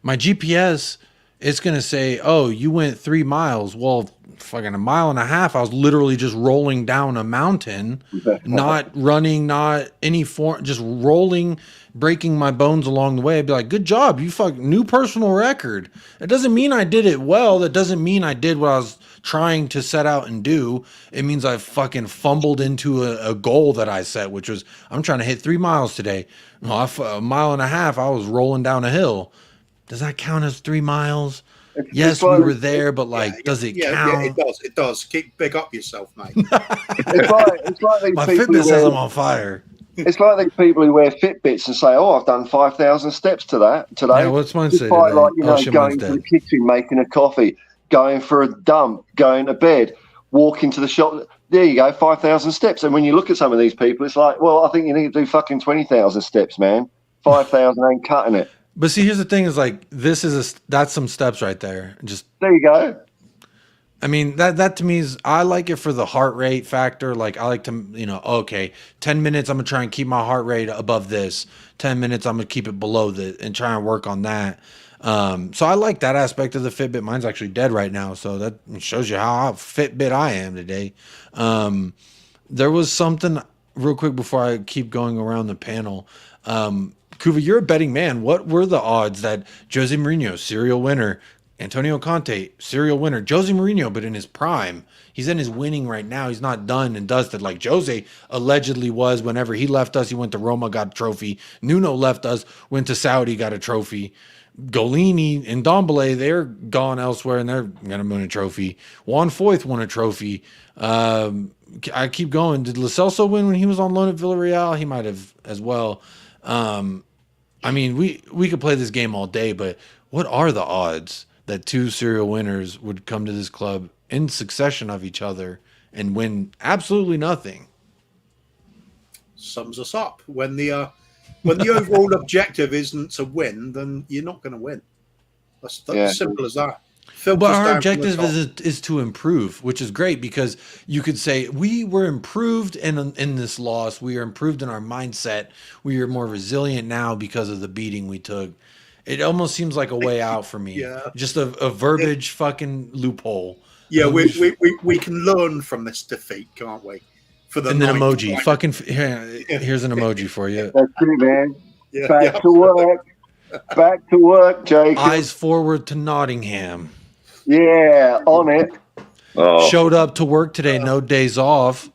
My GPS, it's gonna say, "Oh, you went 3 miles." Well, fucking a mile and a half. I was literally just rolling down a mountain, not running, not any form, just rolling, breaking my bones along the way. I'd be like, "Good job, you new personal record." It doesn't mean I did it well. That doesn't mean I did what I was trying to set out and do. It means I fucking fumbled into a goal that I set, which was I'm trying to hit 3 miles today. Well, a mile and a half, I was rolling down a hill. Does that count as 3 miles? Yes, we were there, but does it count? Yeah, it does. It does. Keep big up yourself, mate. it's like these My people Fitbit says I'm on fire. It's like these people who wear Fitbits and say, "Oh, I've done 5,000 steps today." Yeah, what's mine say quite today? like, you know, going to the kitchen, making a coffee, going for a dump, going to bed, walking to the shop. There you go, 5,000 steps. And when you look at some of these people, it's like, well, I think you need to do fucking 20,000 steps, man. 5,000 ain't cutting it. But see, here's the thing: is like that's some steps right there. Just there you go. I mean, that to me is, I like it for the heart rate factor. Like I like to, you know, okay, 10 minutes I'm gonna try and keep my heart rate above this. 10 minutes I'm gonna keep it below this and try and work on that. So I like that aspect of the Fitbit. Mine's actually dead right now, so that shows you how Fitbit I am today. There was something real quick before I keep going around the panel. Kuva, you're a betting man. What were the odds that Jose Mourinho, serial winner, Antonio Conte, serial winner, Jose Mourinho, but in his prime, he's in his winning right now. He's not done and dusted like Jose allegedly was. Whenever he left us, he went to Roma, got a trophy. Nuno left us, went to Saudi, got a trophy. Golini and Dombele, they're gone elsewhere and they're going to win a trophy. Juan Foyth won a trophy. I keep going. Did Lo Celso win when he was on loan at Villarreal? He might have as well. I mean, we could play this game all day, but what are the odds that two serial winners would come to this club in succession of each other and win absolutely nothing? Sums us up. When the overall objective isn't to win, then you're not going to win. That's simple as that. But our objective is to improve, which is great because you could say we were improved in this loss. We are improved in our mindset. We are more resilient now because of the beating we took. It almost seems like a way out for me. Yeah. Just a verbiage fucking loophole. Yeah, we can learn from this defeat, can't we? And then emoji. Here's an emoji for you. That's it, man. Yeah, Back to work. Back to work, Jake. Eyes forward to Nottingham. Yeah, on it. Oh. Showed up to work today, no days off.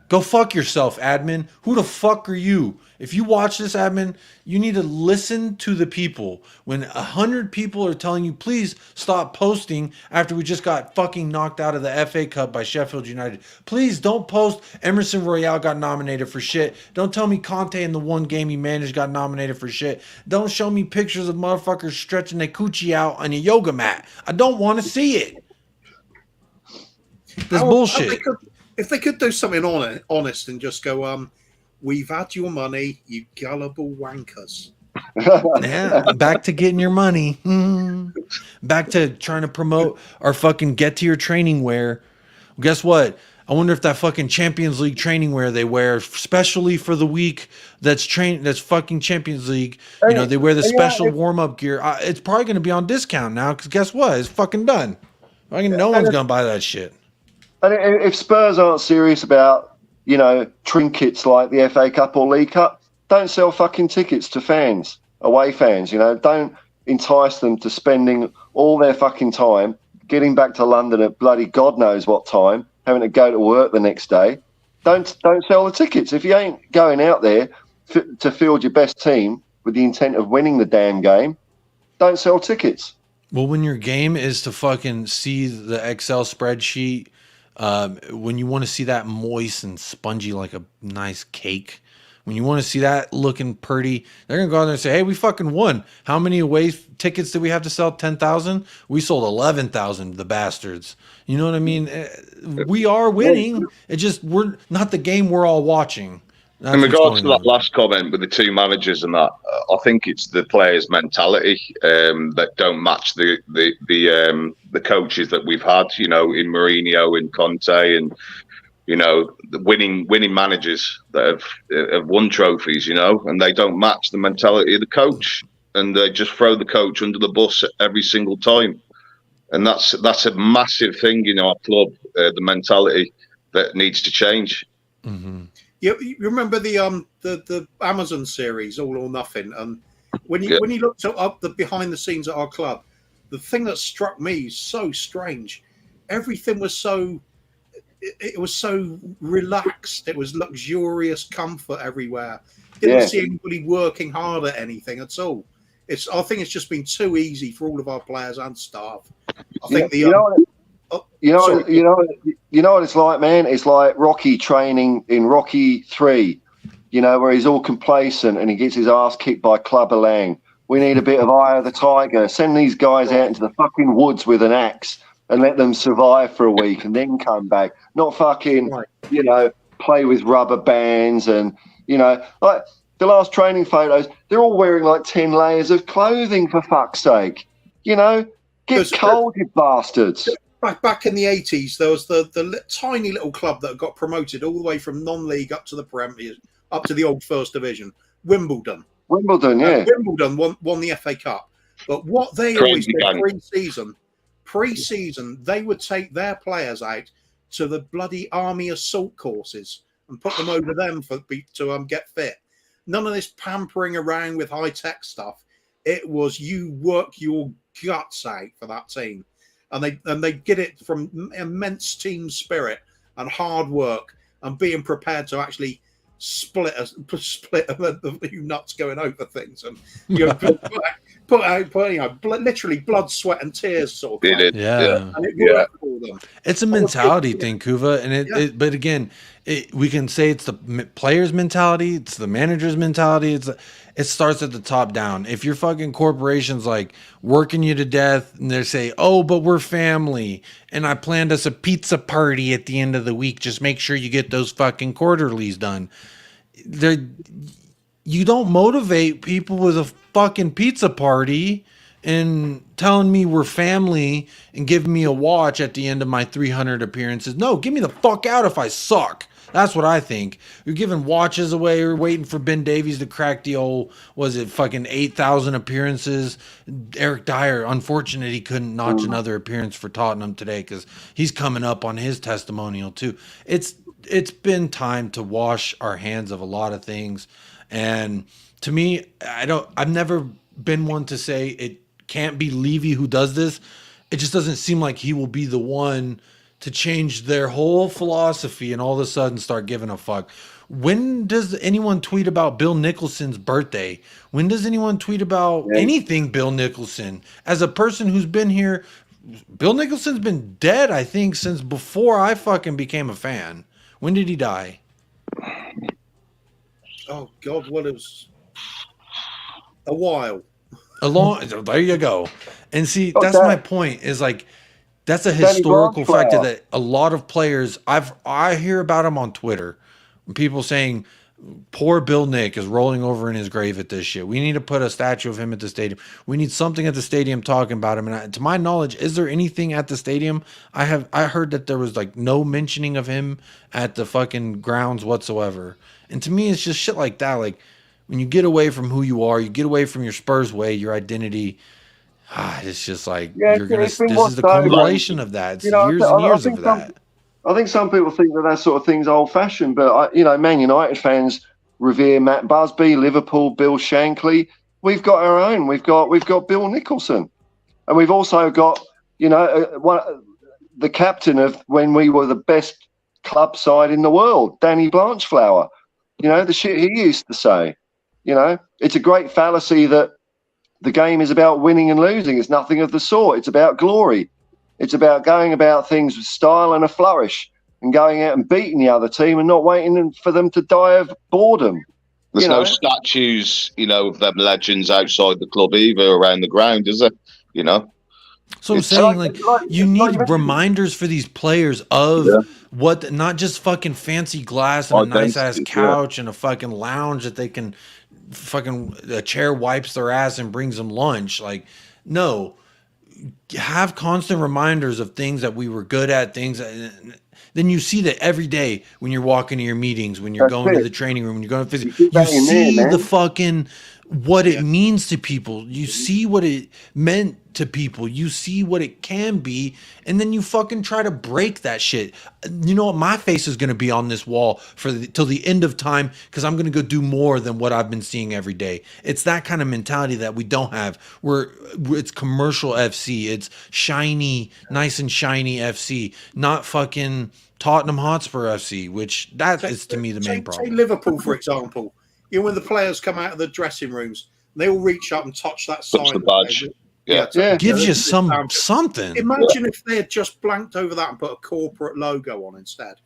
Go fuck yourself, admin. Who the fuck are you? If you watch this, admin, you need to listen to the people. When 100 people are telling you, please stop posting after we just got fucking knocked out of the FA Cup by Sheffield United. Please don't post Emerson Royale got nominated for shit. Don't tell me Conte in the one game he managed got nominated for shit. Don't show me pictures of motherfuckers stretching their coochie out on a yoga mat. I don't want to see it. This bullshit. If they could do something honest and just go, we've had your money, you gullible wankers. Yeah, back to getting your money. Back to trying to promote our fucking get to your training wear. Well, guess what? I wonder if that fucking Champions League training wear they wear specially for the week that's fucking Champions League. You know, they wear the special warm-up gear. It's probably going to be on discount now because guess what? It's fucking done. No one's going to buy that shit. And if Spurs aren't serious about, you know, trinkets like the FA Cup or League Cup, don't sell fucking tickets to fans, away fans, you know. Don't entice them to spending all their fucking time getting back to London at bloody God knows what time, having to go to work the next day. Don't sell the tickets. If you ain't going out there to field your best team with the intent of winning the damn game, don't sell tickets. Well, when your game is to fucking see the Excel spreadsheet, when you want to see that moist and spongy like a nice cake, When you want to see that looking pretty, they're going to go out there and say, hey, we fucking won. How many away tickets did we have to sell? 10,000? We sold 11,000, the bastards. You know what I mean? We are winning. It just, we're not the game we're all watching. That's in regards to that last comment with the two managers and that, I think it's the players' mentality that don't match the coaches that we've had, you know, in Mourinho and Conte and, you know, the winning managers that have won trophies, you know, and they don't match the mentality of the coach, and they just throw the coach under the bus every single time, and that's a massive thing in our club, the mentality that needs to change. Mm-hmm. You remember the Amazon series All or Nothing, and when you looked up the behind the scenes at our club, the thing that struck me so strange, everything was so. It was so relaxed. It was luxurious comfort everywhere. Didn't see anybody working hard at anything at all. I think it's just been too easy for all of our players and staff. I think you know what it's like, man. It's like Rocky training in Rocky 3. You know, where he's all complacent and he gets his ass kicked by Clubber Lang. We need a bit of Eye of the Tiger. Send these guys out into the fucking woods with an axe and let them survive for a week and then come back. Not fucking, you know, play with rubber bands and, you know, like the last training photos, they're all wearing like 10 layers of clothing, for fuck's sake. You know, get cold, you bastards. Back in the 80s, there was the tiny little club that got promoted all the way from non-league up to the Premier, up to the old First Division, Wimbledon. Yeah. Wimbledon won the FA Cup. But what they always did pre-season, they would take their players out to the bloody army assault courses and put them over them to get fit. None of this pampering around with high-tech stuff. It was you work your guts out for that team. And they get it from immense team spirit and hard work and being prepared to actually split a few nuts going over things and put out literally blood, sweat, and tears sort of thing. Yeah. And it worked for them. It's a mentality thing, Kuva, and but again, we can say it's the player's mentality, it's the manager's mentality. It starts at the top down. If your fucking corporation's like working you to death and they say, oh, but we're family and I planned us a pizza party at the end of the week, just make sure you get those fucking quarterlies done. You don't motivate people with a fucking pizza party and telling me we're family and giving me a watch at the end of my 300 appearances. No, get me the fuck out if I suck. That's what I think. You're giving watches away. You're waiting for Ben Davies to crack the old, was it fucking 8,000 appearances? Eric Dyer, unfortunate he couldn't notch another appearance for Tottenham today because he's coming up on his testimonial too. It's been time to wash our hands of a lot of things. And to me, I've never been one to say it can't be Levy who does this. It just doesn't seem like he will be the one to change their whole philosophy and all of a sudden start giving a fuck. When does anyone tweet about Bill Nicholson's birthday? When does anyone tweet about anything Bill Nicholson? As a person who's been here, Bill Nicholson's been dead, I think, since before I fucking became a fan. When did he die? Oh, God, well, it was a while. There you go. And see, that's my point, is like, that's a historical factor that a lot of players, I hear about him on Twitter. People saying, poor Bill Nick is rolling over in his grave at this shit. We need to put a statue of him at the stadium. We need something at the stadium talking about him. And to my knowledge, is there anything at the stadium? I heard that there was like no mentioning of him at the fucking grounds whatsoever. And to me, it's just shit like that. Like when you get away from who you are, you get away from your Spurs way, your identity. It's just like this is the culmination of that. It's years and years of that. I think some people think that sort of thing's old-fashioned, but Man United fans revere Matt Busby, Liverpool, Bill Shankly. We've got our own. We've got Bill Nicholson, and we've also got the captain of when we were the best club side in the world, Danny Blanchflower. The shit he used to say. It's a great fallacy that the game is about winning and losing. It's nothing of the sort. It's about glory. It's about going about things with style and a flourish and going out and beating the other team and not waiting for them to die of boredom. There's You no know? statues, of them legends outside the club either around the ground, is there? You know, So I'm it's saying, like, you need mentioned- reminders for these players of Yeah. what, not just fucking fancy glass and a nice ass Identity, couch and a fucking lounge that they can fucking, a chair wipes their ass and brings them lunch. Like, no, have constant reminders of things that we were good at, then you see that every day when you're walking to your meetings, when you're That's going to it. the training room, when you're going to physics, keep you that in see there, the man. fucking what it means to people. You see what it meant to people. You see what it can be, and then you fucking try to break that shit. You know what? My face is going to be on this wall till the end of time because I'm going to go do more than what I've been seeing every day. It's that kind of mentality that we don't have. It's commercial FC. It's shiny, nice and shiny FC, not fucking Tottenham Hotspur FC, which that is to me the main Take problem. Liverpool, for example. When the players come out of the dressing rooms, they all reach up and touch that sign. the badge. Yeah. Gives you something. Imagine if they had just blanked over that and put a corporate logo on instead.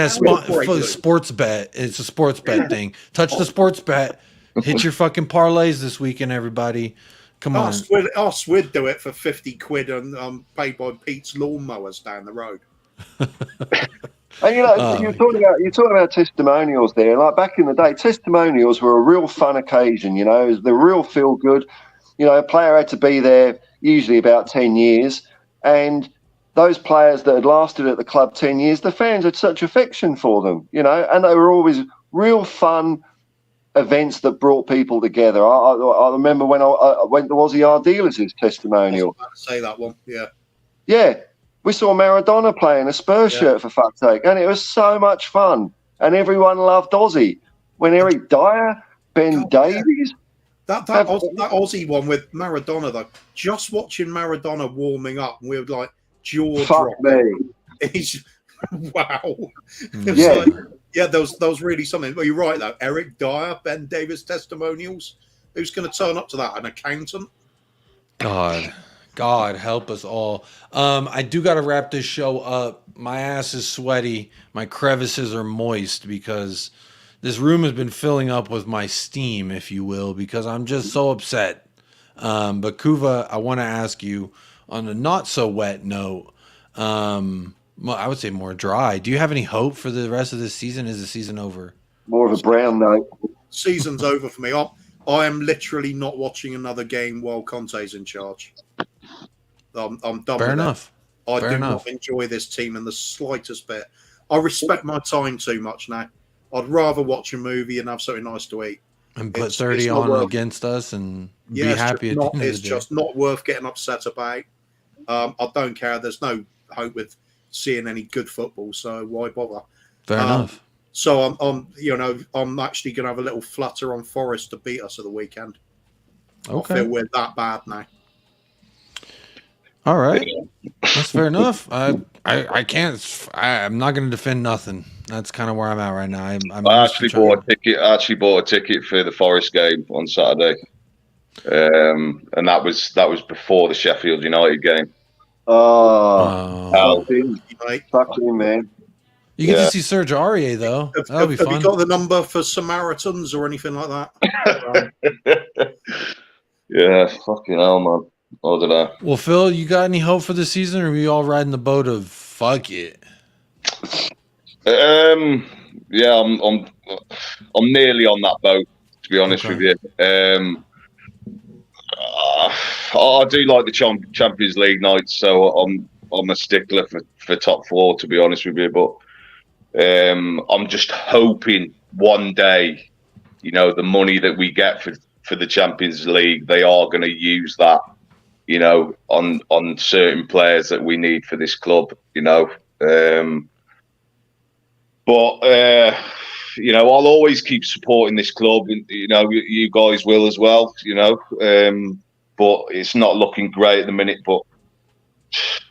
Sports bet. It's a sports bet thing. Touch the sports bet. Hit your fucking parlays this weekend, everybody. Come on. We'd do it for 50 quid and paid by Pete's lawnmowers down the road. And you're talking about testimonials there. Like back in the day, testimonials were a real fun occasion. The real feel good. A player had to be there usually about 10 years, and those players that had lasted at the club 10 years, the fans had such affection for them. And they were always real fun events that brought people together. I remember when I went to Aussie Art Dealers' testimonial. I was about to say that one, yeah. Yeah. We saw Maradona playing a Spurs shirt, for fuck's sake, and it was so much fun. And everyone loved Aussie. When Eric Dyer, Ben Davies... That Aussie one with Maradona, though, just watching Maradona warming up, and we were like, jaw dropping. He's... Wow. There was really something. Well, you're right, though. Eric Dyer, Ben Davies testimonials. Who's going to turn up to that? An accountant? God help us all. I do got to wrap this show up. My ass is sweaty. My crevices are moist because this room has been filling up with my steam, if you will, because I'm just so upset. But Kuva, I want to ask you on a not so wet note. Well, I would say more dry. Do you have any hope for the rest of this season? Is the season over? More of a brown note. Season's over for me. I am literally not watching another game while Conte's in charge. I'm done. Fair enough. I do not enjoy this team in the slightest bit. I respect my time too much now. I'd rather watch a movie and have something nice to eat. And put 30 on against us and be happy at the end of the day. It's just not worth getting upset about. I don't care. There's no hope with seeing any good football, so why bother? Fair enough. So I'm actually going to have a little flutter on Forest to beat us at the weekend. Okay. I feel we're that bad now. All right, that's fair enough. I can't. I'm not going to defend nothing. That's kind of where I'm at right now. I actually bought a ticket for the Forest game on Saturday, and that was before the Sheffield United game. Fuck him, man. You get to see Serge Aurier though. That'll be fun. Have you got the number for Samaritans or anything like that? Yeah, fucking hell, man. I don't know. Well, Phil, you got any hope for the season, or are we all riding the boat of fuck it? Yeah, I'm nearly on that boat, to be honest with you. I do like the Champions League nights, so I'm a stickler for top four, to be honest with you. But I'm just hoping one day, the money that we get for the Champions League, they are going to use that, on certain players that we need for this club, But I'll always keep supporting this club, and you guys will as well, But it's not looking great at the minute. But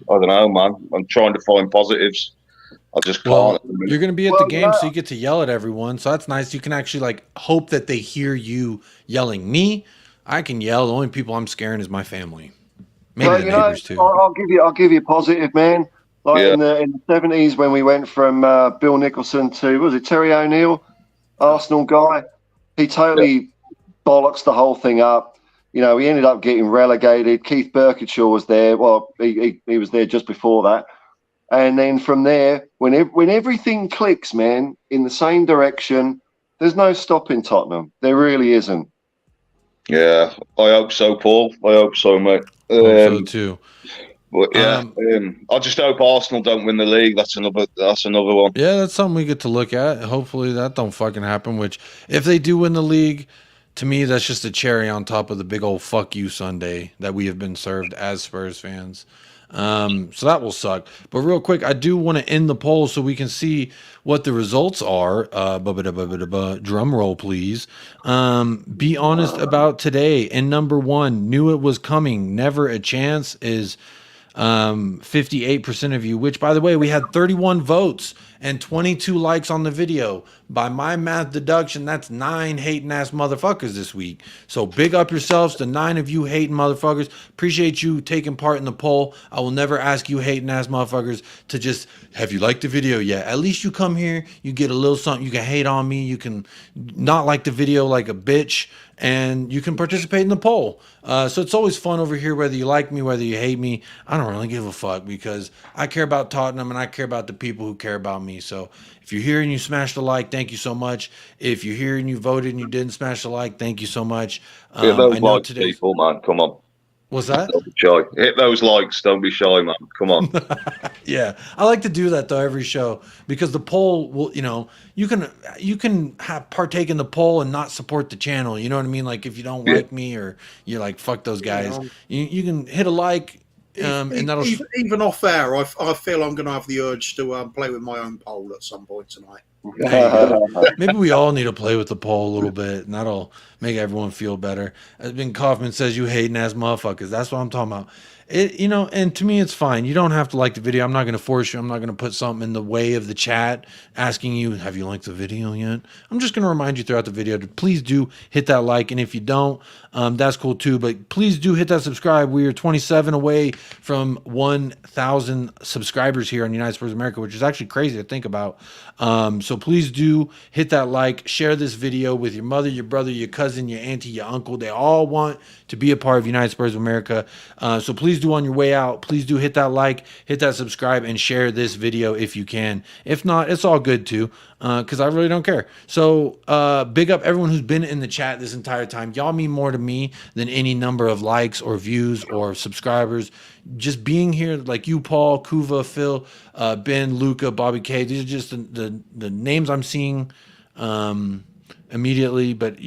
I don't know, man. I'm trying to find positives. I just can't. Well, you're going to be at the game, so you get to yell at everyone. So that's nice. You can actually hope that they hear you yelling. Me, I can yell. The only people I'm scaring is my family. Maybe the neighbors too. I'll give you positive, man. In the 70s when we went from Bill Nicholson to, was it Terry O'Neill, Arsenal guy? he totally bollocks the whole thing up. You know, he ended up getting relegated. Keith Birkinshaw was there. Well, he was there just before that. And then from there, when everything clicks, man, in the same direction, there's no stopping Tottenham. There really isn't. Yeah, I hope so, Paul. I hope so, mate. I hope so too. But yeah, I just hope Arsenal don't win the league. That's another one. Yeah, that's something we get to look at. Hopefully that don't fucking happen. Which, if they do win the league, to me, that's just a cherry on top of the big old fuck you Sunday that we have been served as Spurs fans. So that will suck. But real quick, I do want to end the poll so we can see what the results are. Drum roll, please. Be honest about today. And number one, knew it was coming. Never a chance is 58% of you, which, by the way, we had 31 votes and 22 likes on the video. By my math deduction, that's 9 hating ass motherfuckers this week. So big up yourselves to 9 of you hating motherfuckers. Appreciate you taking part in the poll. I will never ask you hating ass motherfuckers to just, have you liked the video yet? At least you come here, you get a little something. You can hate on me. You can not like the video like a bitch, and you can participate in the poll. So it's always fun over here, whether you like me, whether you hate me. I don't really give a fuck, because I care about Tottenham and I care about the people who care about me. So if you're here and you smashed the like, thank you so much. If you're here and you voted and you didn't smash the like, thank you so much. Hit those likes, people, man. Come on. What's that? Don't be shy. Hit those likes. Don't be shy, man. Come on. Yeah, I like to do that though every show, because the poll will, you can partake in the poll and not support the channel. You know what I mean? Like, if you don't like me, or you're like, fuck those guys, you can hit a like. And that'll even off air, I feel I'm going to have the urge to play with my own poll at some point tonight. Maybe we all need to play with the poll a little bit, and that'll make everyone feel better. As Ben Kaufman says, you hating ass motherfuckers. That's what I'm talking about. And to me, it's fine. You don't have to like the video. I'm not going to force you. I'm not going to put something in the way of the chat asking you, have you liked the video yet? I'm just going to remind you throughout the video to please do hit that like. And if you don't, that's cool too. But please do hit that subscribe. We are 27 away from 1,000 subscribers here on United Spurs America, which is actually crazy to think about. So please do hit that like, share this video with your mother, your brother, your cousin, your auntie, your uncle. They all want to be a part of United Spurs America. So please do, on your way out, please do hit that like, hit that subscribe, and share this video if you can. If not, it's all good too, because I really don't care. So big up everyone who's been in the chat this entire time. Y'all mean more to me than any number of likes or views or subscribers. Just being here, like you, Paul, Kuva, Phil, Ben, Luca, Bobby K. These are just the names I'm seeing immediately. But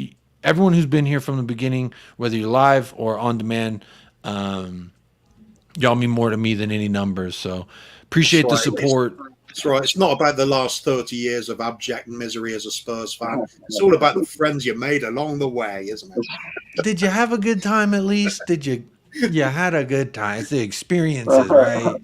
everyone who's been here from the beginning, whether you're live or on demand, y'all mean more to me than any numbers. So appreciate the support. That's right. It's not about the last 30 years of abject misery as a Spurs fan. It's all about the friends you made along the way, isn't it? Did you have a good time at least? You had a good time. It's the experiences, right?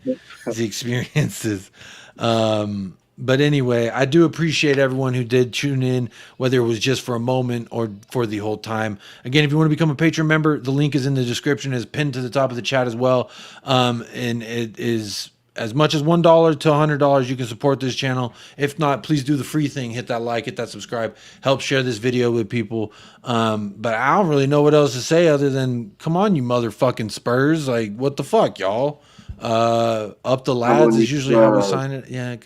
It's the experiences. But anyway, I do appreciate everyone who did tune in, whether it was just for a moment or for the whole time. Again, if you want to become a Patreon member, the link is in the description, is pinned to the top of the chat as well. And it is as much as $1 to $100. You can support this channel. If not, please do the free thing. Hit that like, hit that subscribe, help share this video with people. But I don't really know what else to say other than, come on, you motherfucking Spurs. Like, what the fuck, y'all? Up the lads is usually how we sign it. Yeah.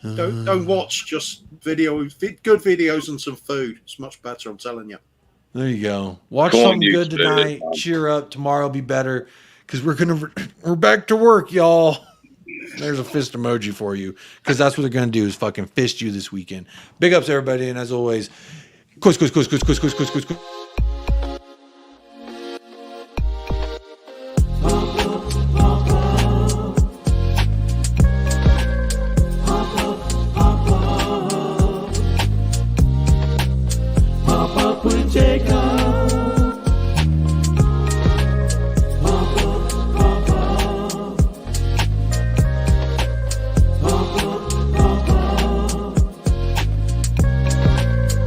Don't watch just good videos and some food. It's much better, I'm telling you. There you go. Watch something good tonight. Cheer up. Tomorrow will be better, because we're back to work, y'all. There's a fist emoji for you, because that's what they're gonna do, is fucking fist you this weekend. Big ups, everybody, and as always, Coys.